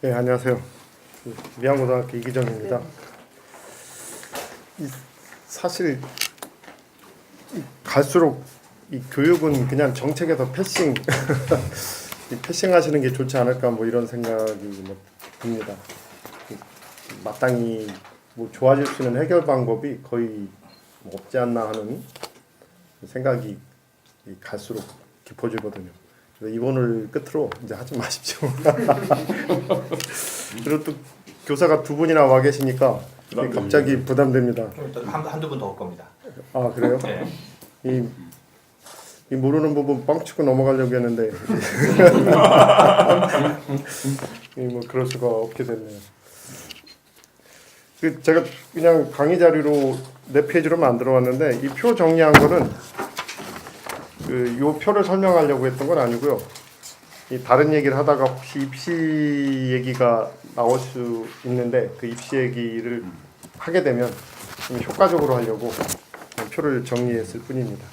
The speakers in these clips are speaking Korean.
네, 안녕하세요. 미양고등학교 이기정입니다. 사실 갈수록 이 교육은 그냥 정책에서 패싱 패싱하시는 게 좋지 않을까 뭐 이런 생각이 뭐 듭니다. 마땅히 뭐 좋아질 수 있는 해결 방법이 거의 뭐 없지 않나 하는 생각이 갈수록 깊어지거든요. 그래서 이번을 끝으로 이제 하지 마십시오. 그리고 또 교사가 두 분이나 와 계시니까 갑자기 부담됩니다. 한두 분 더 올 겁니다. 아 그래요? 네. 이 모르는 부분 뻥치고 넘어가려고 했는데 뭐 그럴 수가 없게 됐네요. 제가 그냥 강의 자료로 4페이지로 만들어 왔는데 이 표 정리한 거는 요 표를 설명하려고 했던 건 아니고요. 이 다른 얘기를 하다가 혹시 입시 얘기가 나올 수 있는데 그 입시 얘기를 하게 되면 좀 효과적으로 하려고 표를 정리했을 뿐입니다.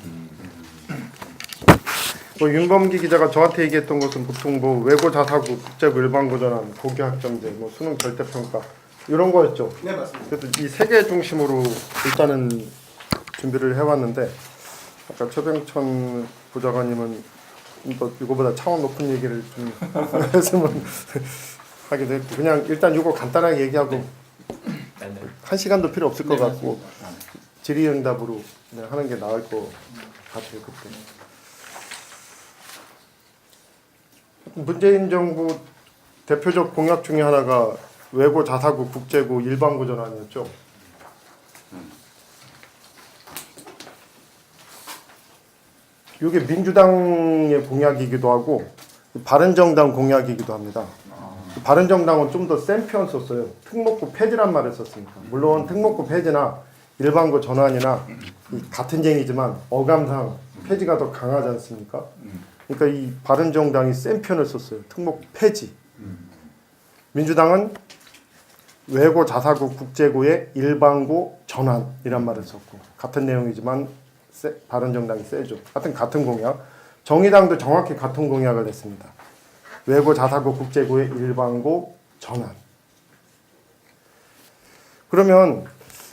뭐 윤범기 기자가 저한테 얘기했던 것은 보통 뭐 외고 자사고 국제고 일반고 전환 고교 학점제 뭐 수능 절대평가 이런 거였죠. 네, 맞습니다. 그래서 이 세 개 중심으로 일단은 준비를 해왔는데 아까 최병천 부장관님은 이거보다 차원 높은 얘기를 좀 했으면 하기도 했고 그냥 일단 이거 간단하게 얘기하고 한 시간도 필요 없을 것 같고 질의응답으로 하는 게 나을 것 같아요. 그때. 문재인 정부 대표적 공약 중에 하나가 외고 자사고 국제고 일반고 전환이었죠. 이게 민주당의 공약이기도 하고 바른정당 공약이기도 합니다. 바른정당은 좀 더 센 표현 썼어요. 특목고 폐지란 말을 썼으니까. 물론 특목고 폐지나 일반고 전환이나 같은 쟁이지만 어감상 폐지가 더 강하지 않습니까? 그러니까 이 바른정당이 센 표현을 썼어요. 특목고 폐지. 민주당은 외고 자사고 국제고의 일반고 전환이란 말을 썼고 같은 내용이지만 바른정당이 세죠. 같은 공약. 정의당도 정확히 같은 공약을 냈습니다. 외고 자사고 국제고의 일반고 전환. 그러면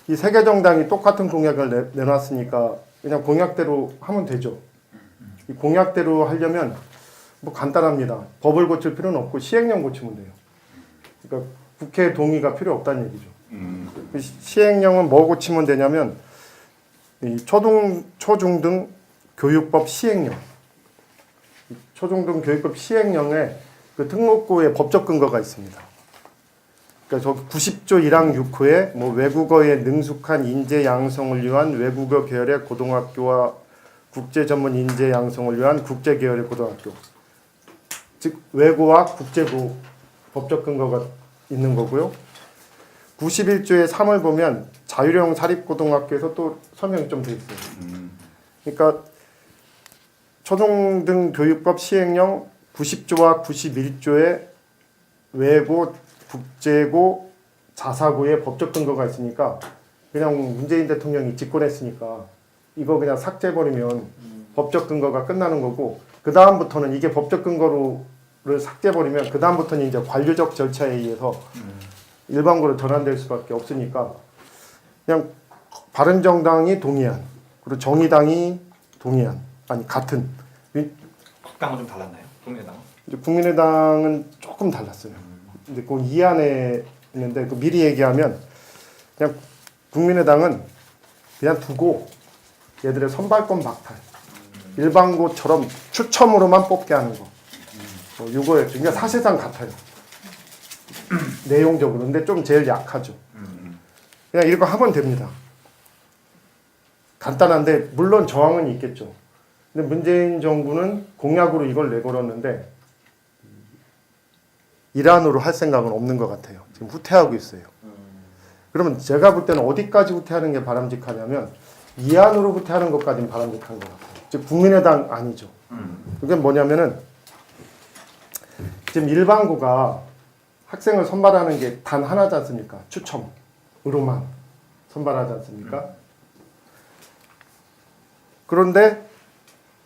이 세 개 정당이 똑같은 공약을 내놨으니까 그냥 공약대로 하면 되죠. 이 공약대로 하려면 뭐 간단합니다. 법을 고칠 필요는 없고 시행령 고치면 돼요. 그러니까 국회 동의가 필요 없다는 얘기죠. 시행령은 뭐 고치면 되냐면 이 초중등 교육법 시행령. 초중등 교육법 시행령에 그 특목고의 법적 근거가 있습니다. 그러니까 저 90조 1항 6호에 뭐 외국어에 능숙한 인재 양성을 위한 외국어 계열의 고등학교와 국제 전문 인재 양성을 위한 국제 계열의 고등학교. 즉 외고와 국제고 법적 근거가 있는 거고요. 91조의 3을 보면 자율형 사립고등학교에서 또 설명이 좀 돼 있어요. 그러니까 초중등 교육법 시행령 90조와 91조의 외고, 국제고, 자사고의 법적 근거가 있으니까 그냥 문재인 대통령이 집권했으니까 이거 그냥 삭제해버리면 법적 근거가 끝나는 거고 그 다음부터는 이게 법적 근거를 삭제해버리면 그 다음부터는 이제 관료적 절차에 의해서 일반고로 전환될 수밖에 없으니까 그냥 바른정당이 동의한 그리고 정의당이 동의한 아니 같은 국당은 좀 달랐나요? 국민의당은? 이제 국민의당은 조금 달랐어요. 근데 그건 이 안에 있는데 그 미리 얘기하면 그냥 국민의당은 그냥 두고 얘들의 선발권 박탈 일반고처럼 추첨으로만 뽑게 하는 거 이거예요. 그러니까 사실상 같아요. 내용적으로. 근데 좀 제일 약하죠. 그냥 이거 하면 됩니다. 간단한데 물론 저항은 있겠죠. 근데 문재인 정부는 공약으로 이걸 내걸었는데 일환으로 할 생각은 없는 것 같아요. 지금 후퇴하고 있어요. 그러면 제가 볼 때는 어디까지 후퇴하는 게 바람직하냐면 이안으로 후퇴하는 것까지는 바람직한 것 같아요. 즉 국민의당 아니죠. 그게 뭐냐면은 지금 일반고가 학생을 선발하는 게 단 하나지 않습니까? 추첨으로만 선발하지 않습니까? 그런데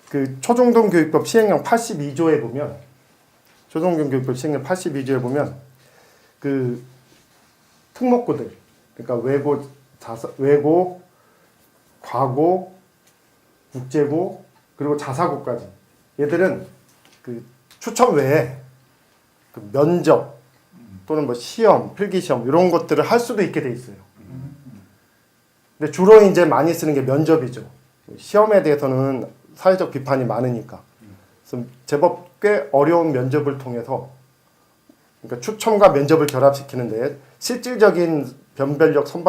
그 초중등 교육법 시행령 82조에 보면 초중등교육부 시행령 82조에 보면 그 특목고들, 그러니까 외고, 과고, 국제고 그리고 자사고까지 얘들은 그 추첨 외에 그 면접 또는 뭐 시험, 필기 시험 이런 것들을 할 수도 있게 돼 있어요. 근데 주로 이제 많이 쓰는 게 면접이죠. 시험에 대해서는 사회적 비판이 많으니까. 그래서 제법 꽤 어려운 면접을 통해서 그러니까 추첨과 면접을 결합시키는데 실질적인 변별력은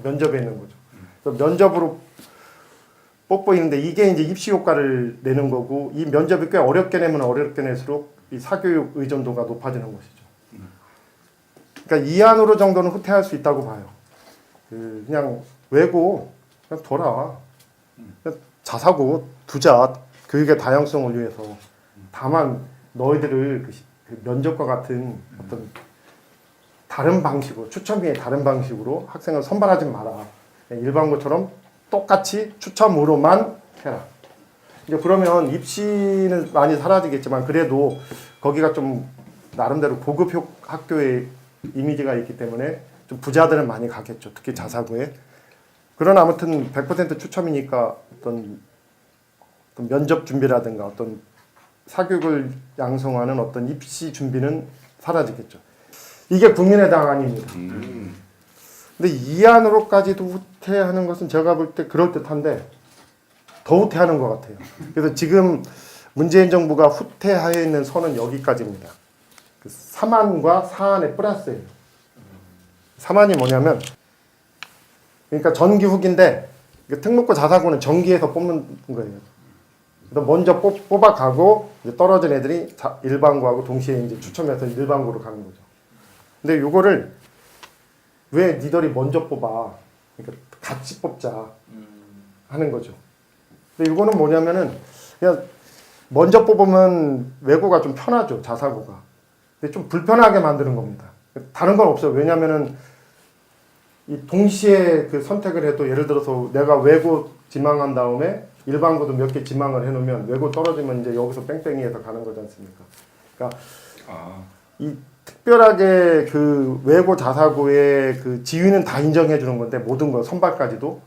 면접에 있는 거죠. 그래서 면접으로 돋보이는데 이게 이제 입시 효과를 내는 거고 이 면접이 꽤 어렵게 내면 어렵게 낼수록 이 사교육 의존도가 높아지는 것이죠. 그러니까 이 안으로 정도는 후퇴할 수 있다고 봐요. 그냥 외고 그냥 둬라. 그냥 자사고 두자. 교육의 다양성을 위해서. 다만 너희들을 그 면접과 같은 어떤 다른 방식으로 추첨위의 다른 방식으로 학생을 선발하지 마라. 일반고처럼 똑같이 추첨으로만 해라. 이제 그러면 입시는 많이 사라지겠지만 그래도 거기가 좀 나름대로 고급 학교의 이미지가 있기 때문에 좀 부자들은 많이 가겠죠. 특히 자사고에. 그러나 아무튼 100% 추첨이니까 어떤 면접 준비라든가 어떤 사교육을 양성하는 어떤 입시 준비는 사라지겠죠. 이게 국민의당 안입니다. 근데 이 안으로까지도 후퇴하는 것은 제가 볼 때 그럴듯한데 더 후퇴하는 것 같아요. 그래서 지금 문재인 정부가 후퇴하에 있는 선은 여기까지입니다. 그 3안과 4안의 플러스예요. 3안이 뭐냐면 그러니까 전기 후기인데 특목고 자사고는 전기에서 뽑는 거예요. 그래서 먼저 뽑아가고 이제 떨어진 애들이 일반고하고 동시에 이제 추첨해서 일반고로 가는 거죠. 근데 요거를 왜 니들이 먼저 뽑아? 그러니까 같이 뽑자 하는 거죠. 근데 이거는 뭐냐면은 그냥 먼저 뽑으면 외고가 좀 편하죠. 자사고가. 근데 좀 불편하게 만드는 겁니다. 다른 건 없어요. 왜냐면은 이 동시에 그 선택을 해도 예를 들어서 내가 외고 지망한 다음에 일반고도 몇 개 지망을 해놓으면 외고 떨어지면 이제 여기서 뺑뺑이에서 가는 거지 않습니까? 그러니까 이 특별하게 그 외고 자사고의 그 지위는 다 인정해 주는 건데 모든 거 선발까지도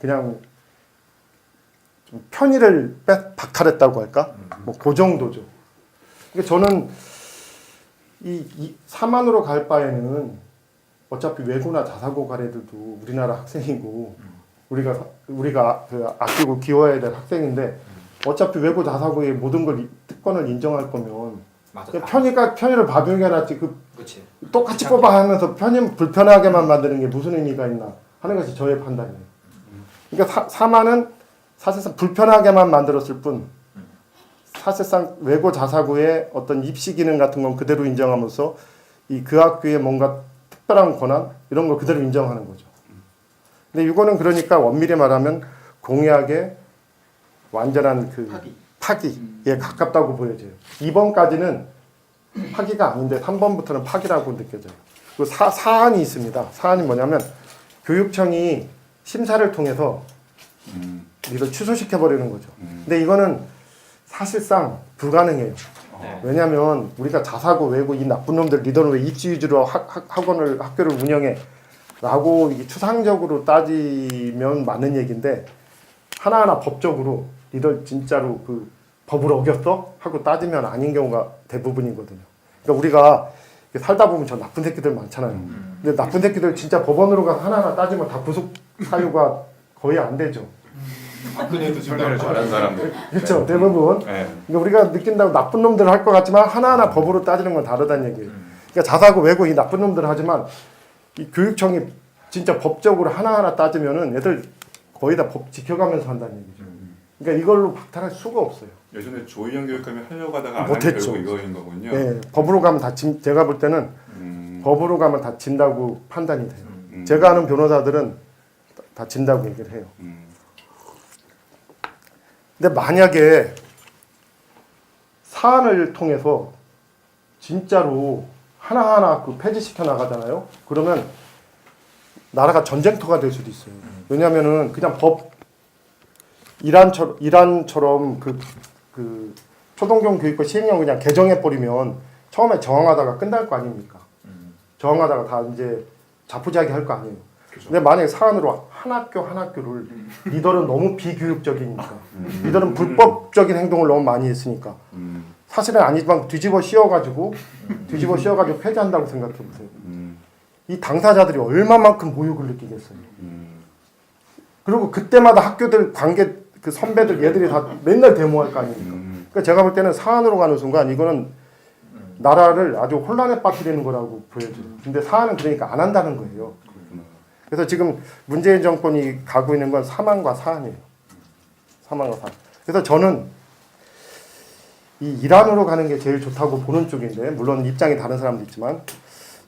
그냥 좀 편의를 박탈했다고 할까? 뭐 그 정도죠. 그러니까 저는 이 3안으로 갈 바에는 어차피 외고나 자사고 갈 애들도 우리나라 학생이고 우리가 그 아끼고 키워야 될 학생인데 어차피 외고 자사고의 모든 걸 특권을 인정할 거면 편의를 봐주는 게 낫지. 그치. 똑같이 뽑아 하면서 불편하게만 만드는 게 무슨 의미가 있나 하는 것이 저의 판단이에요. 그러니까 3안은 사실상 불편하게만 만들었을 뿐 사실상 외고 자사고의 어떤 입시 기능 같은 건 그대로 인정하면서 그 학교의 뭔가 특별한 권한 이런 걸 그대로 인정하는 거죠. 근데 이거는 그러니까 엄밀히 말하면 공약의 완전한 그 파기에 가깝다고 보여져요. 2번까지는 파기가 아닌데 3번부터는 파기라고 느껴져요. 그리고 사안이 있습니다. 사안이 뭐냐면 교육청이 심사를 통해서 이걸 취소시켜버리는 거죠. 근데 이거는 사실상 불가능해요. 왜냐하면 우리가 자사고 외고 이 나쁜 놈들 니들은 왜 입시 위주로 학교를 운영해 라고 이게 추상적으로 따지면 맞는 얘기인데 하나하나 법적으로 니들 진짜로 그 법을 어겼어? 하고 따지면 아닌 경우가 대부분이거든요. 그러니까 우리가 살다 보면 저 나쁜 새끼들 많잖아요. 근데 나쁜 새끼들 진짜 법원으로 가서 하나하나 따지면 다 구속 사유가 거의 안 되죠. 그래도 설명을 잘하는 사람들. 그렇죠. 대부분. 네. 그러니까 우리가 느낀다고 나쁜 놈들 할 것 같지만 하나하나 법으로 따지는 건 다르다는 얘기예요. 그러니까 자사고 외고 이 나쁜 놈들 하지만 이 교육청이 진짜 법적으로 하나하나 따지면은 애들 거의 다 법 지켜가면서 한다는 얘기죠. 그러니까 이걸로 박탈할 수가 없어요. 예전에 조희영 교육감이 하려고 하다가 안 못했죠. 하는 결국 이거인 거군요. 네, 법으로 가면 다 제가 볼 때는 법으로 가면 다 진다고 판단이 돼요. 제가 아는 변호사들은 다 진다고 얘기를 해요. 근데 만약에 사안을 통해서 진짜로 하나하나 그 폐지시켜 나가잖아요. 그러면 나라가 전쟁터가 될 수도 있어요. 왜냐하면은 그냥 법 이란처럼 그 초등교육 교육과 시행령 그냥 개정해 버리면 처음에 저항하다가 끝날 거 아닙니까? 저항하다가 다 이제 자포자기 할 거 아니에요. 그죠. 근데 만약에 사안으로 한 학교 한 학교를 니들은 너무 비교육적이니까 니들은 불법적인 행동을 너무 많이 했으니까 사실은 아니지만 뒤집어 씌워가지고 폐지한다고 생각해 보세요. 이 당사자들이 얼마만큼 모욕을 느끼겠어요. 그리고 그때마다 학교들 관계 그 선배들 얘들이 다 맨날 데모할 거 아닙니까? 그러니까 제가 볼 때는 사안으로 가는 순간 이거는 나라를 아주 혼란에 빠뜨리는 거라고 보여져요. 근데 사안은 그러니까 안 한다는 거예요. 그래서 지금 문재인 정권이 가고 있는 건 사망과 사안이에요. 사망과 사안. 그래서 저는 이 이란으로 가는 게 제일 좋다고 보는 쪽인데 물론 입장이 다른 사람도 있지만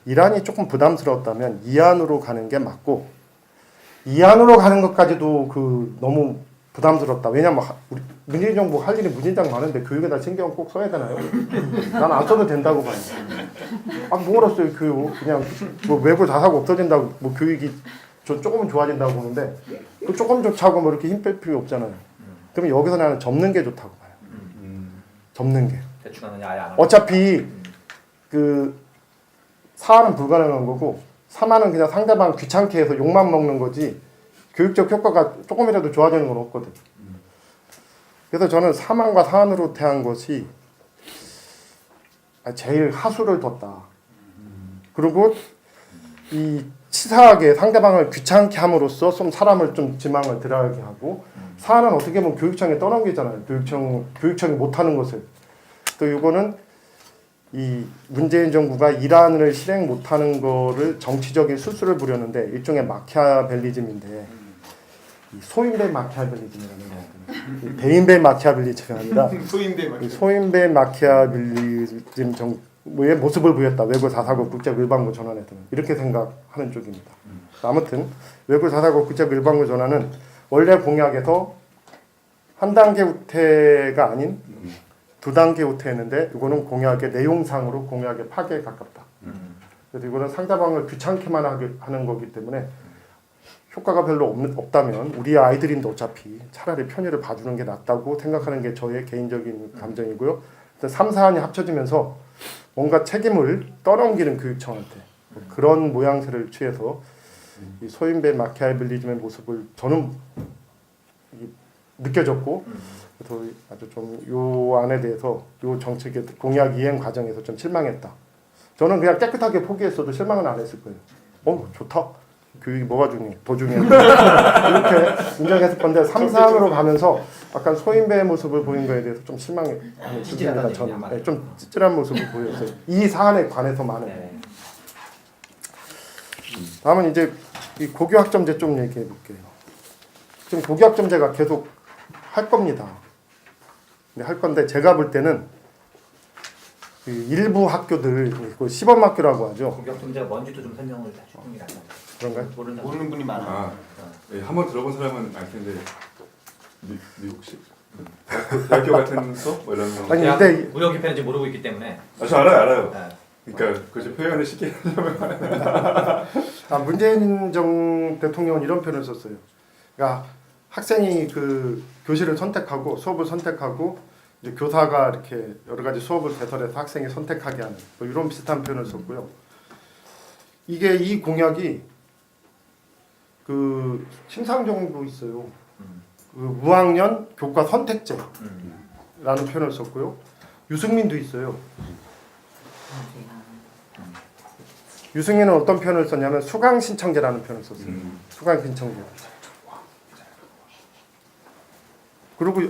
이란이 조금 부담스러웠다면 이안으로 가는 게 맞고 이안으로 가는 것까지도 그 너무 부담스럽다. 왜냐면 우리 문재인 정부 할 일이 무진장 많은데 교육에다 신경 꼭 써야 되나요? 난 안 써도 된다고 봐요. 뭐로써요 교육? 그냥 뭐 외부 자사고 없어진다고 뭐 교육이 조금은 좋아진다고 보는데 그 조금조차고 뭐 이렇게 힘 뺄 필요 없잖아요. 그러면 여기서 나는 접는 게 좋다고 봐요. 접는 게. 대충 하느냐 아예 안 하느냐. 어차피 그 사안은 불가능한 거고 사안은 그냥 상대방 귀찮게 해서 욕만 먹는 거지 교육적 효과가 조금이라도 좋아지는 건 없거든. 그래서 저는 사안과 사안으로 대한 것이 제일 하수를 뒀다. 그리고 이 치사하게 상대방을 귀찮게 함으로써 좀 사람을 좀 지망을 들어가게 하고 사안은 어떻게 보면 교육청에 떠넘기잖아요. 교육청이 못하는 것을. 또 이거는 이 문재인 정부가 이란을 실행 못하는 거를 정치적인 수술을 부렸는데 일종의 마키아벨리즘인데 이 소인배 마키아벨리즘이라는 거거든요. 대인배 마키아벨리즘이 아니라 소인배 마키아벨리즘 정부의 모습을 보였다. 외국 449 국제일반고 전환에서는 이렇게 생각하는 쪽입니다. 아무튼 외국 449 국제일반고 전환은 원래 공약에서 한 단계 후퇴가 아닌 두 단계 후퇴했는데 이거는 공약의 내용상으로 공약의 파괴에 가깝다. 그래서 이거는 상대방을 귀찮게만 하는 거기 때문에 효과가 별로 없다면 우리 아이들인데 어차피 차라리 편의를 봐주는 게 낫다고 생각하는 게 저의 개인적인 감정이고요. 3, 4안이 합쳐지면서 뭔가 책임을 떠넘기는 교육청한테 그런 모양새를 취해서 이 소인배 마키아벨리즘의 모습을 저는 느껴졌고 그래서 아주 좀 요 안에 대해서 요 정책의 공약 이행 과정에서 좀 실망했다. 저는 그냥 깨끗하게 포기했어도 실망은 안 했을 거예요. 좋다. 교육이 뭐가 중요해? 더 중요해. 이렇게 인정했을 건데 3, 4으로 가면서 약간 소인배의 모습을 보인 거에 대해서 좀 실망했습니다. 저는 좀 찌질한 모습을 보였어요. 이 사안에 관해서만은. 네. 다음은 이제 이 고교학점제 좀 얘기해 볼게요. 지금 고교학점제가 계속 할 겁니다. 할 건데 제가 볼 때는 그 일부 학교들 그 시범학교라고 하죠. 공격점제가 뭔지도 좀 설명을 해주는 게 낫죠. 그런가요? 모르는 분이 많아. 예, 한번 들어본 사람은 알 텐데 미국식 대학교 같은 수업 뭐 이런 거. 아니 근데 무역기편인지 모르고 있기 때문에. 저 알아요. 네. 그러니까 그저 표현을 쉽게 하려면 문재인 대통령은 이런 표현을 썼어요. 그러니까 학생이 그 교실을 선택하고 수업을 선택하고 이제 교사가 이렇게 여러 가지 수업을 개설해서 학생이 선택하게 하는 뭐 이런 비슷한 표현을 썼고요. 이게 이 공약이 그 심상정도 있어요. 그 무학년 교과 선택제라는 표현을 썼고요. 유승민도 있어요. 유승민은 어떤 표현을 썼냐면 수강 신청제라는 표현을 썼어요. 수강 신청제. 그리고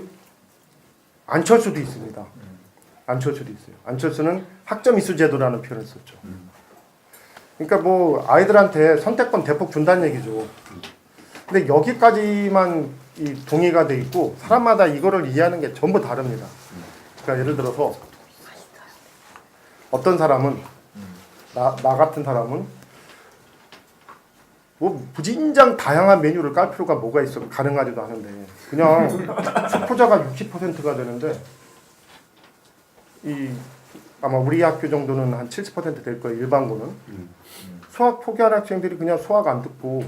안철수도 있습니다. 안철수도 있어요. 안철수는 학점 이수 제도라는 표현을 썼죠. 그러니까 뭐 아이들한테 선택권 대폭 준다는 얘기죠. 근데 여기까지만 이 동의가 돼 있고 사람마다 이거를 이해하는 게 전부 다릅니다. 그러니까 예를 들어서 어떤 사람은 나 같은 사람은 뭐 무진장 다양한 메뉴를 깔 필요가 뭐가 있어. 가능하지도 않은데 그냥 수포자가 60%가 되는데 이 아마 우리 학교 정도는 한 70% 될 거예요. 일반고는 수학 포기하는 학생들이 그냥 수학 안 듣고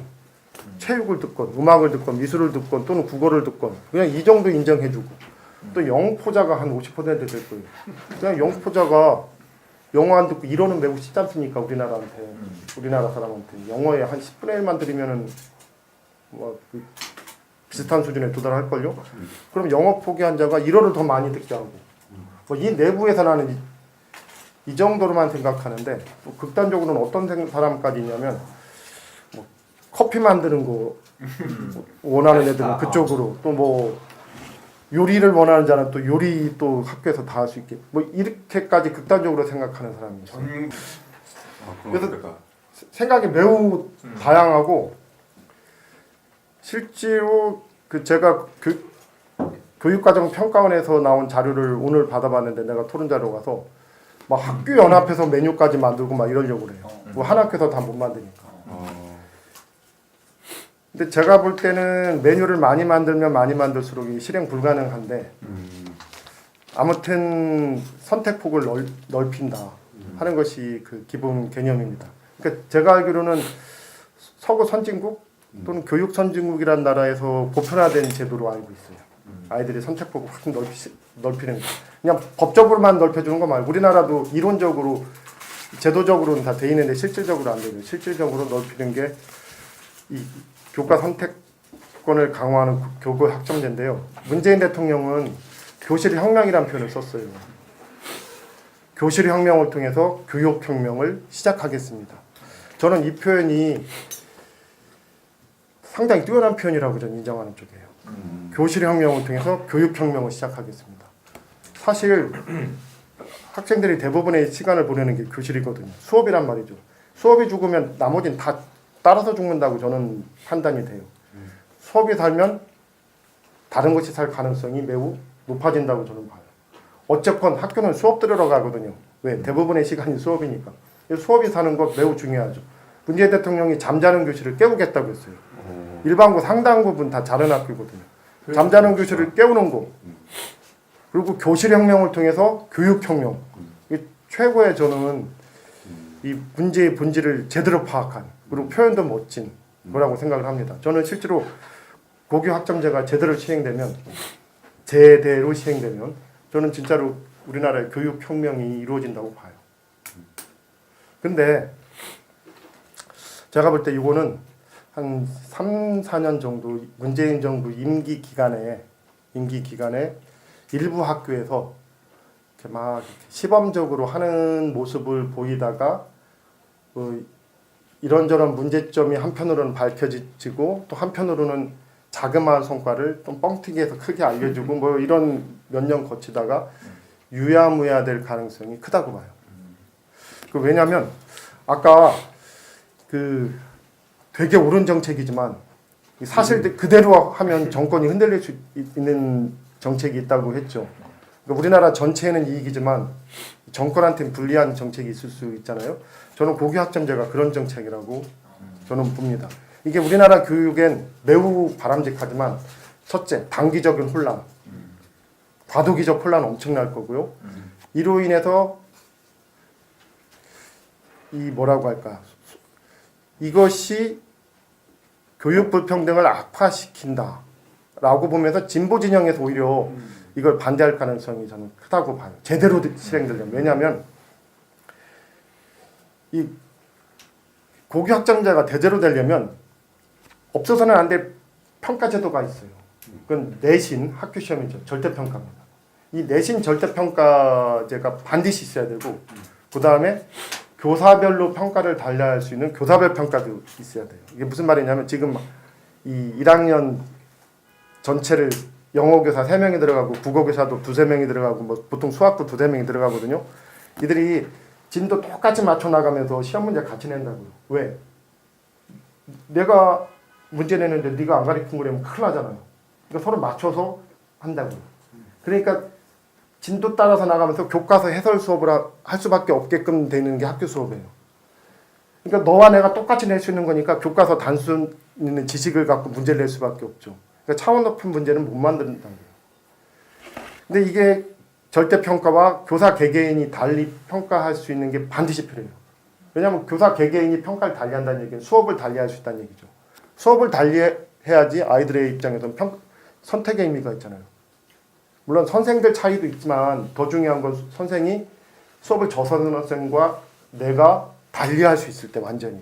체육을 듣건 음악을 듣건 미술을 듣건 또는 국어를 듣건 그냥 이 정도 인정해주고 또 영포자가 한 50%될 거예요. 그냥 영포자가 영어 안 듣고 이론은 외우고 쉽지 않습니까? 우리나라한테. 우리나라 사람한테. 영어에 한 10분의 1만 들이면은 그 비슷한 수준에 도달할걸요? 그럼 영어 포기한 자가 1어를 더 많이 듣게 하고. 이 내부에서 나는 이 정도로만 생각하는데, 또 극단적으로는 어떤 사람까지 있냐면, 커피 만드는 거 원하는 애들은 그쪽으로, 또 요리를 원하는 자는 또 요리 또 학교에서 다 할 수 있게, 이렇게까지 극단적으로 생각하는 사람이 있어요. 그래서 생각이 매우 다양하고, 실제로 제가 교육과정 평가원에서 나온 자료를 오늘 받아봤는데, 내가 토론 자료 가서 막 학교 연합해서 메뉴까지 만들고 막 이러려고 그래요. 한 학교에서 다 못 만드니까. 근데 제가 볼 때는 메뉴를 많이 만들면 많이 만들수록 실행 불가능한데, 아무튼 선택폭을 넓힌다 하는 것이 그 기본 개념입니다. 그러니까 제가 알기로는 서구 선진국 또는 교육 선진국이라는 나라에서 보편화된 제도로 알고 있어요. 아이들의 선택폭을 확 넓히는 거. 그냥 법적으로만 넓혀주는 거 말고, 우리나라도 이론적으로 제도적으로는 다 돼 있는데 실질적으로 안 되죠. 실질적으로 넓히는 게 이 교과 선택권을 강화하는 교구 학점제인데요. 문재인 대통령은 교실 혁명이라는 표현을 썼어요. 교실 혁명을 통해서 교육 혁명을 시작하겠습니다. 저는 이 표현이 상당히 뛰어난 표현이라고 저는 인정하는 쪽이에요. 교실 혁명을 통해서 교육 혁명을 시작하겠습니다. 사실 학생들이 대부분의 시간을 보내는 게 교실이거든요. 수업이란 말이죠. 수업이 죽으면 나머지는 다 따라서 죽는다고 저는 판단이 돼요. 수업이 살면 다른 것이 살 가능성이 매우 높아진다고 저는 봐요. 어쨌건 학교는 수업 들으러 가거든요. 왜? 대부분의 시간이 수업이니까. 수업이 사는 것 매우 중요하죠. 문재인 대통령이 잠자는 교실을 깨우겠다고 했어요. 일반고 상당 부분 다 자는 학교거든요. 잠자는 교실을 깨우는 거. 그리고 교실 혁명을 통해서 교육 혁명. 최고의 저는 이 문제의 본질을 제대로 파악한, 그리고 표현도 멋진 거라고 생각을 합니다. 저는 실제로 고교 학점제가 제대로 시행되면, 제대로 시행되면 저는 진짜로 우리나라의 교육 혁명이 이루어진다고 봐요. 근데 제가 볼 때 이거는 한 3, 4년 정도 문재인 정부 임기 기간에 일부 학교에서 이렇게 막 시범적으로 하는 모습을 보이다가 이런저런 문제점이 한편으로는 밝혀지고, 또 한편으로는 자그마한 성과를 좀 뻥튀기해서 크게 알려주고 이런 몇 년 거치다가 유야무야 될 가능성이 크다고 봐요. 왜냐하면 아까 되게 옳은 정책이지만 사실 그대로 하면 정권이 흔들릴 수 있는 정책이 있다고 했죠. 그러니까 우리나라 전체에는 이익이지만 정권한테는 불리한 정책이 있을 수 있잖아요. 저는 고교 학점제가 그런 정책이라고 저는 봅니다. 이게 우리나라 교육엔 매우 바람직하지만, 첫째, 단기적인 혼란, 과도기적 혼란 엄청날 거고요. 이로 인해서 이것이 교육 불평등을 악화시킨다라고 보면서 진보 진영에서 오히려 이걸 반대할 가능성이 저는 크다고 봐요. 제대로 실행되려면. 왜냐하면 이 고교 학점제가 제대로 되려면 없어서는 안 될 평가 제도가 있어요. 그건 내신 학교 시험이죠. 절대평가입니다. 이 내신 절대평가제가 반드시 있어야 되고, 그 다음에 교사별로 평가를 달리할 수 있는 교사별 평가도 있어야 돼요. 이게 무슨 말이냐면, 지금 이 1학년 전체를 영어교사 3명이 들어가고 국어교사도 2-3명이 들어가고 보통 수학도 2-3명이 들어가거든요. 이들이 진도 똑같이 맞춰 나가면서 시험 문제 같이 낸다고요. 왜? 내가 문제 내는데 네가 안 가르친 거라면 큰일 나잖아요. 그러니까 서로 맞춰서 한다고요. 그러니까 진도 따라서 나가면서 교과서 해설 수업을 할 수밖에 없게끔 되는 게 학교 수업이에요. 그러니까 너와 내가 똑같이 낼 수 있는 거니까 교과서 단순 있는 지식을 갖고 문제를 낼 수밖에 없죠. 그러니까 차원 높은 문제는 못 만든다는 거예요. 근데 이게 절대평가와 교사 개개인이 달리 평가할 수 있는 게 반드시 필요해요. 왜냐하면 교사 개개인이 평가를 달리한다는 얘기는 수업을 달리할 수 있다는 얘기죠. 수업을 달리해야지 아이들의 입장에서는 선택의 의미가 있잖아요. 물론 선생들 차이도 있지만 더 중요한 건 선생이 수업을 저 선생과 내가 달리할 수 있을 때 완전히.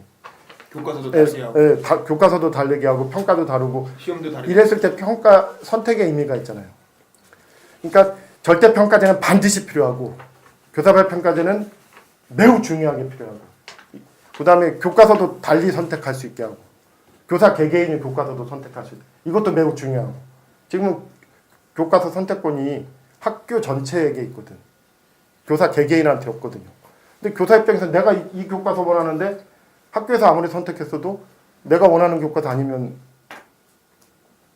교과서도 다시 하고 교과서도 다르게 하고 평가도 다르고 시험도 다르게 이랬을 때 평가 선택의 의미가 있잖아요. 그러니까 절대 평가제는 반드시 필요하고 교사별 평가제는 매우 중요하게 필요하고 그다음에 교과서도 달리 선택할 수 있게 하고 교사 개개인이 교과서도 선택할 수 있게 이것도 매우 중요하고 지금은 교과서 선택권이 학교 전체에게 있거든. 교사 개개인한테 없거든요. 근데 교사 입장에서 내가 이 교과서 원하는데 학교에서 아무리 선택했어도 내가 원하는 교과서 아니면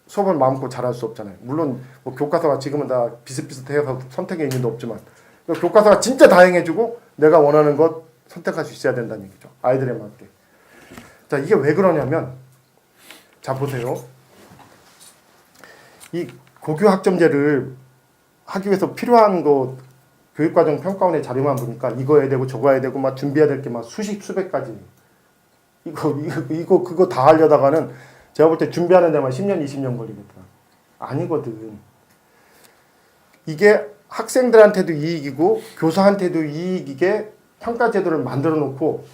수업을 마음껏 잘할 수 없잖아요. 물론 뭐 교과서가 지금은 다 비슷비슷해서 선택의 의미도 없지만 그러니까 교과서가 진짜 다양해지고 내가 원하는 것 선택할 수 있어야 된다는 얘기죠. 아이들에 맞게. 자, 이게 왜 그러냐면 자 보세요. 이 고교 학점제를 하기 위해서 필요한 거 교육과정 평가원의 자료만 보니까 이거 해야 되고 저거 해야 되고 막 준비해야 될 게 막 수십 수백 가지. 이거 그거 다 하려다가는 제가 볼 때 준비하는 데만 10년 20년 걸리겠다. 아니거든. 이게 학생들한테도 이익이고 교사한테도 이익이게 평가 제도를 만들어 놓고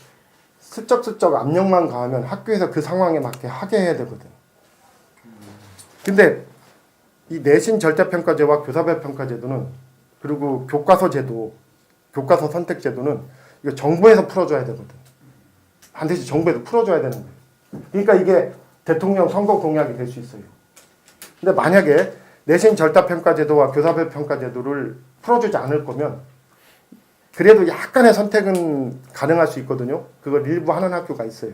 슬쩍슬쩍 압력만 가하면 학교에서 그 상황에 맞게 하게 해야 되거든. 근데 이 내신 절대평가제와 교사별 평가제도는 그리고 교과서 제도, 교과서 선택 제도는 이거 정부에서 풀어줘야 되거든. 반드시 정부에서 풀어줘야 되는 거예요. 그러니까 이게 대통령 선거 공약이 될 수 있어요. 근데 만약에 내신 절대평가제도와 교사별 평가제도를 풀어주지 않을 거면 그래도 약간의 선택은 가능할 수 있거든요. 그걸 일부 하는 학교가 있어요.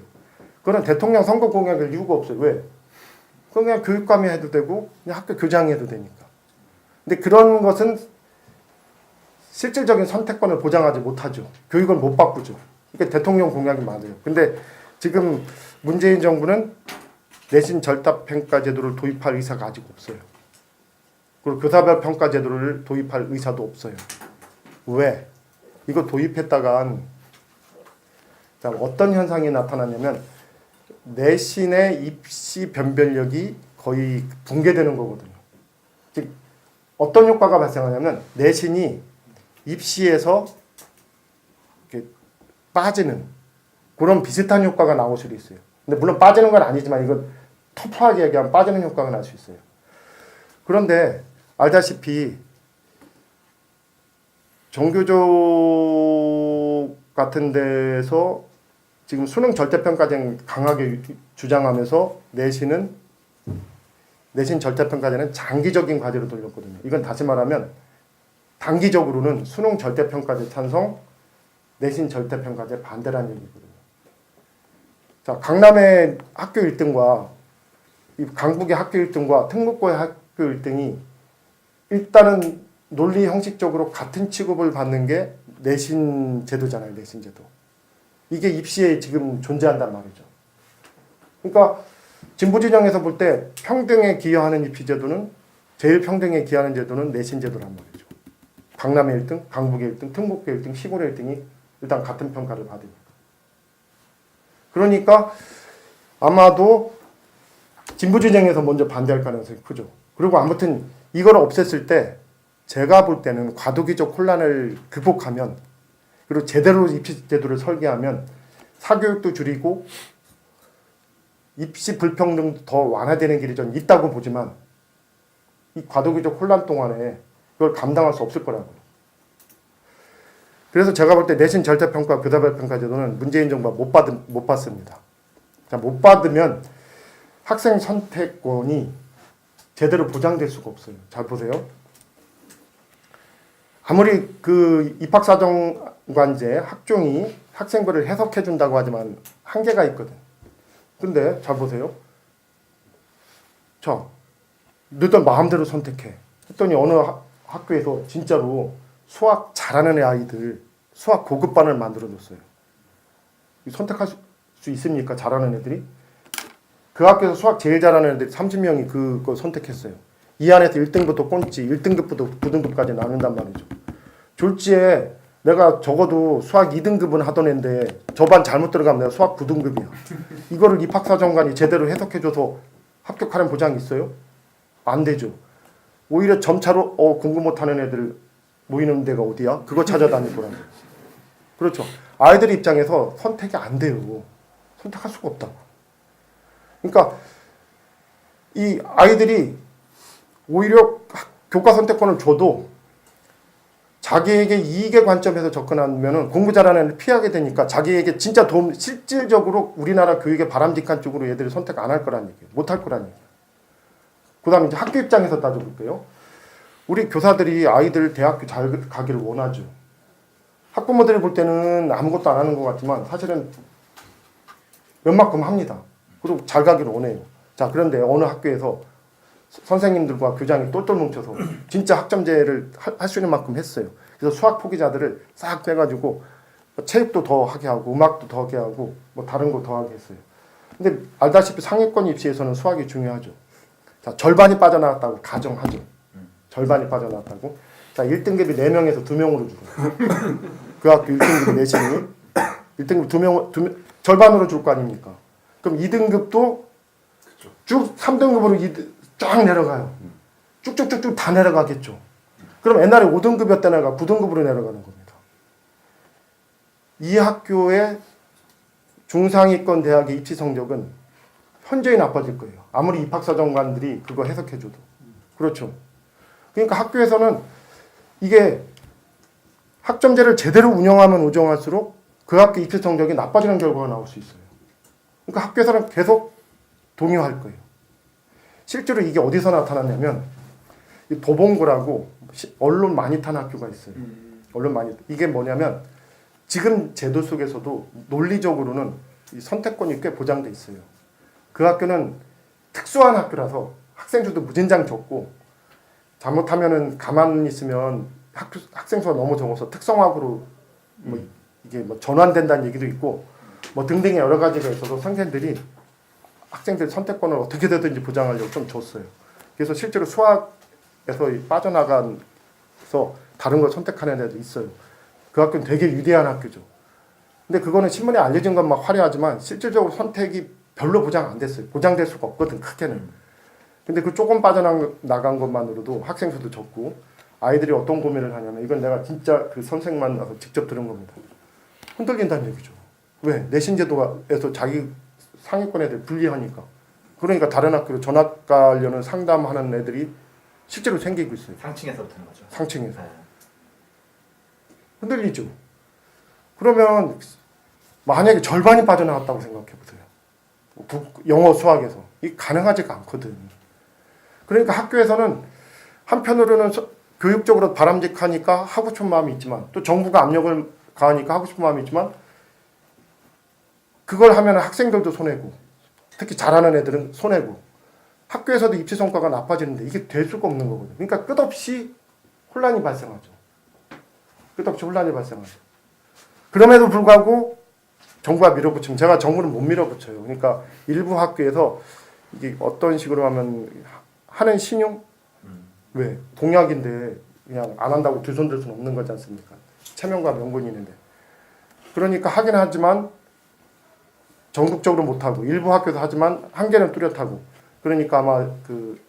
그거는 대통령 선거 공약일 이유가 없어요. 왜? 그냥 교육감이 해도 되고 그냥 학교 교장이 해도 되니까. 근데 그런 것은 실질적인 선택권을 보장하지 못하죠. 교육을 못 바꾸죠. 그러니까 대통령 공약이 많아요. 근데 지금 문재인 정부는 내신 절대평가 제도를 도입할 의사가 아직 없어요. 그리고 교사별 평가 제도를 도입할 의사도 없어요. 왜? 이거 도입했다간 자, 어떤 현상이 나타나냐면 내신의 입시 변별력이 거의 붕괴되는 거거든요. 즉 어떤 효과가 발생하냐면 내신이 입시에서 이렇게 빠지는 그런 비슷한 효과가 나올 수도 있어요. 근데 물론 빠지는 건 아니지만 이건 터프하게 얘기하면 빠지는 효과가 날 수 있어요. 그런데 알다시피 정교조 같은 데서 지금 수능 절대평가제는 강하게 주장하면서 내신 절대평가제는 장기적인 과제로 돌렸거든요. 이건 다시 말하면 단기적으로는 수능 절대평가제 찬성, 내신 절대평가제 반대라는 얘기거든요. 자, 강남의 학교 1등과 이 강북의 학교 1등과 특목고의 학교 1등이 일단은 논리 형식적으로 같은 취급을 받는 게 내신 제도잖아요. 내신 제도. 이게 입시에 지금 존재한단 말이죠. 그러니까 진보 진영에서 볼 때 평등에 기여하는 입시 제도는 제일 평등에 기여하는 제도는 내신 제도란 말이죠. 강남의 1등, 강북의 1등, 특목고의 1등, 시골의 1등이 일단 같은 평가를 받으니까. 그러니까 아마도 진보 진영에서 먼저 반대할 가능성이 크죠. 그리고 아무튼 이걸 없앴을 때 제가 볼 때는 과도기적 혼란을 극복하면 그리고 제대로 입시 제도를 설계하면 사교육도 줄이고 입시 불평등도 더 완화되는 길이 좀 있다고 보지만 이 과도기적 혼란 동안에 그걸 감당할 수 없을 거라고요. 그래서 제가 볼 때 내신 절대평가 교사별 평가 제도는 문재인 정부가 못 받습니다. 자, 못 받으면 학생 선택권이 제대로 보장될 수가 없어요. 잘 보세요. 아무리 그 입학사정관제 학종이 학생부를 해석해 준다고 하지만 한계가 있거든. 근데 잘 보세요. 자, 너들 마음대로 선택해. 했더니 어느 학교에서 진짜로 수학 잘하는 아이들 수학 고급반을 만들어줬어요. 선택할 수 있습니까? 잘하는 애들이? 그 학교에서 수학 제일 잘하는 애들이 30명이 그거 선택했어요. 이 안에서 1등부터 꼴찌, 1등급부터 9등급까지 나눈단 말이죠. 졸지에 내가 적어도 수학 2등급은 하던 애인데 저 반 잘못 들어가면 내가 수학 9등급이야. 이거를 입학사정관이 제대로 해석해줘서 합격하는 보장이 있어요? 안 되죠. 오히려 점차로 공부 못하는 애들 모이는 데가 어디야? 그거 찾아다닐 거란 거예요. 그렇죠. 아이들 입장에서 선택이 안 돼요. 선택할 수가 없다. 그러니까 이 아이들이 오히려 교과 선택권을 줘도 자기에게 이익의 관점에서 접근하면 공부 잘하는 애를 피하게 되니까 자기에게 진짜 도움, 실질적으로 우리나라 교육의 바람직한 쪽으로 얘들이 선택 안 할 거란 얘기예요. 못 할 거란 얘기예요. 그 다음에 이제 학교 입장에서 따져볼게요. 우리 교사들이 아이들 대학교 잘 가기를 원하죠. 학부모들이 볼 때는 아무것도 안 하는 것 같지만 사실은 웬만큼 합니다. 그리고 잘 가기를 원해요. 자, 그런데 어느 학교에서 선생님들과 교장이 똘똘 뭉쳐서 진짜 학점제를 할 수 있는 만큼 했어요. 그래서 수학 포기자들을 싹 빼가지고 체육도 더 하게 하고 음악도 더 하게 하고 뭐 다른 거 더 하게 했어요. 근데 알다시피 상위권 입시에서는 수학이 중요하죠. 자, 절반이 빠져나왔다고 가정하죠. 절반이 빠져나왔다고. 자, 1등급이 4명에서 2명으로 줄어요. 그 학교 1등급 내신이 1등급 2명, 절반으로 줄 거 아닙니까? 그럼 2등급도 쭉 3등급으로 쫙 내려가요. 쭉쭉쭉쭉 다 내려가겠죠. 그럼 옛날에 5등급이었던 애가 9등급으로 내려가는 겁니다. 이 학교의 중상위권 대학의 입시 성적은 현저히 나빠질 거예요. 아무리 입학사정관들이 그거 해석해줘도. 그렇죠. 그러니까 학교에서는 이게 학점제를 제대로 운영하면 운영할수록 그 학교 입시 성적이 나빠지는 결과가 나올 수 있어요. 그러니까 학교에서는 계속 동요할 거예요. 실제로 이게 어디서 나타났냐면 이 도봉구라고 언론 많이 탄 학교가 있어요. 언론 많이. 이게 뭐냐면 지금 제도 속에서도 논리적으로는 이 선택권이 꽤 보장돼 있어요. 그 학교는 특수한 학교라서 학생 수도 무진장 적고 잘못하면은 가만히 있으면 학생 수가 너무 적어서 특성화고로 뭐 이게 뭐 전환된다는 얘기도 있고 뭐 등등의 여러 가지가 있어서 선생들이 학생들 선택권을 어떻게 되든지 보장하려고 좀 줬어요. 그래서 실제로 수학에서 빠져나가서 다른 걸 선택하는 애도 있어요. 그 학교는 되게 위대한 학교죠. 근데 그거는 신문에 알려진 것만 화려하지만 실질적으로 선택이 별로 보장 안 됐어요. 보장될 수가 없거든, 크게는. 근데 그 조금 빠져나간 것만으로도 학생 수도 적고 아이들이 어떤 고민을 하냐면 이건 내가 진짜 그 선생 만나서 직접 들은 겁니다. 흔들린다는 얘기죠. 왜? 내신 제도에서 자기 상위권 애들 분리하니까. 그러니까 다른 학교로 전학 가려는 상담하는 애들이 실제로 생기고 있어요. 상층에서부터는 거죠. 상층에서. 네. 흔들리죠. 그러면 만약에 절반이 빠져나왔다고 생각해 보세요. 영어, 수학에서. 이게 가능하지가 않거든. 그러니까 학교에서는 한편으로는 교육적으로 바람직하니까 하고 싶은 마음이 있지만 또 정부가 압력을 가하니까 하고 싶은 마음이 있지만 그걸 하면 학생들도 손해고 특히 잘하는 애들은 손해고 학교에서도 입시 성과가 나빠지는데 이게 될 수가 없는 거거든요. 그러니까 끝없이 혼란이 발생하죠. 끝없이 혼란이 발생하죠. 그럼에도 불구하고 정부가 밀어붙이면 제가 정부는 못 밀어붙여요. 그러니까 일부 학교에서 이게 어떤 식으로 하면 하는 신용? 왜? 공약인데 그냥 안 한다고 두 손 들 수는 없는 거지 않습니까? 체면과 명분이 있는데. 그러니까 하긴 하지만 전국적으로 못하고 일부 학교도 하지만 한계는 뚜렷하고 그러니까 아마 그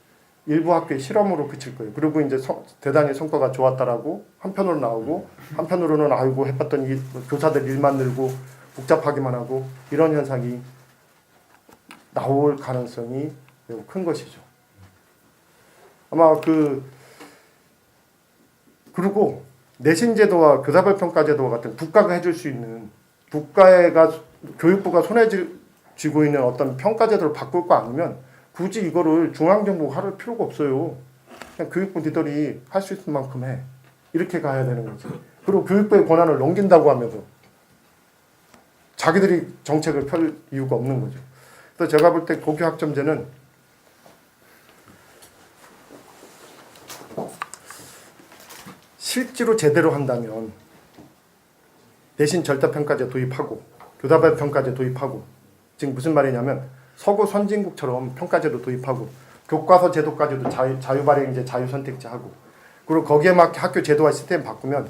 일부 학교의 실험으로 그칠 거예요. 그리고 이제 대단히 성과가 좋았다라고 한편으로 나오고 한편으로는 아이고 해봤더니 교사들 일만 늘고 복잡하기만 하고 이런 현상이 나올 가능성이 매우 큰 것이죠. 아마 그리고 내신제도와 교사별평가제도와 같은 국가가 해줄 수 있는 국가가 교육부가 손에 쥐고 있는 어떤 평가제도를 바꿀 거 아니면 굳이 이거를 중앙정부가 할 필요가 없어요. 그냥 교육부 니들이 할 수 있을 만큼 해. 이렇게 가야 되는 거지. 그리고 교육부의 권한을 넘긴다고 하면서 자기들이 정책을 펼 이유가 없는 거죠. 그래서 제가 볼 때 고교 학점제는 실제로 제대로 한다면 내신 절대평가제 도입하고 교사별 평가제 도입하고 지금 무슨 말이냐면 서구 선진국처럼 평가제도 도입하고 교과서 제도까지도 자유발행제 자유선택제 하고 그리고 거기에 맞게 학교 제도와 시스템 바꾸면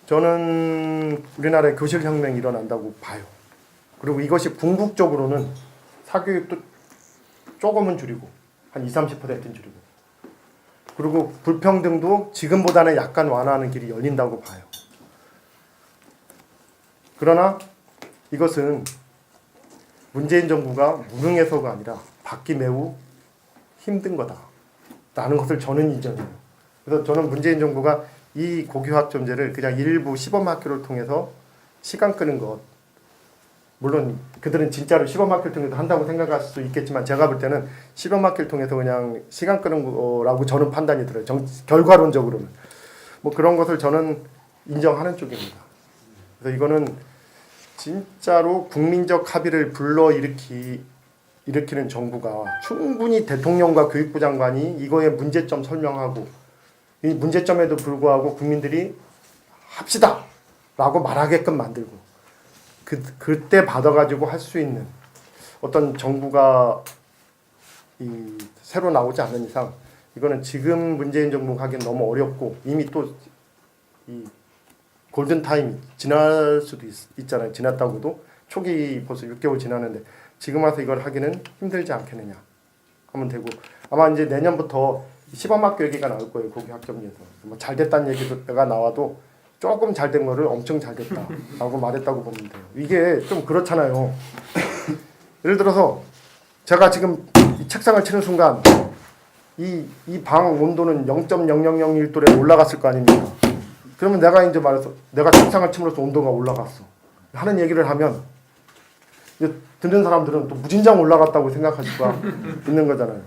저는 우리나라에 교실혁명이 일어난다고 봐요. 그리고 이것이 궁극적으로는 사교육도 조금은 줄이고 한 20-30%는 줄이고 그리고 불평등도 지금보다는 약간 완화하는 길이 열린다고 봐요. 그러나 이것은 문재인 정부가 무능해서가 아니라 받기 매우 힘든 거다 라는 것을 저는 인정해요. 그래서 저는 문재인 정부가 이 고교학점제를 그냥 일부 시범학교를 통해서 시간 끄는 것, 물론 그들은 진짜로 시범학교를 통해서 한다고 생각할 수 있겠지만 제가 볼 때는 시범학교를 통해서 그냥 시간 끄는 거라고 저는 판단이 들어요. 결과론적으로는. 뭐 그런 것을 저는 인정하는 쪽입니다. 그래서 이거는 진짜로 국민적 합의를 일으키는 정부가 충분히 대통령과 교육부 장관이 이거의 문제점 설명하고 이 문제점에도 불구하고 국민들이 합시다 라고 말하게끔 만들고 그때 받아가지고 할 수 있는 어떤 정부가 새로 나오지 않는 이상 이거는 지금 문재인 정부가 하기엔 너무 어렵고 이미 또 이 골든타임이 지날 수도 있잖아요. 지났다고도 초기 벌써 6개월 지났는데 지금 와서 이걸 하기는 힘들지 않겠느냐 하면 되고 아마 이제 내년부터 시범학교 얘기가 나올 거예요. 고교학점제에서 뭐 잘됐다는 얘기가 나와도 조금 잘된 거를 엄청 잘됐다라고 말했다고 보면 돼요. 이게 좀 그렇잖아요. 예를 들어서 제가 지금 이 책상을 치는 순간 이 방 온도는 0.0001도에 올라갔을 거 아닙니까? 그러면 내가 이제 말해서 내가 책상을 침으로써 온도가 올라갔어 하는 얘기를 하면 이제 듣는 사람들은 또 무진장 올라갔다고 생각할 수가 있는 거잖아요.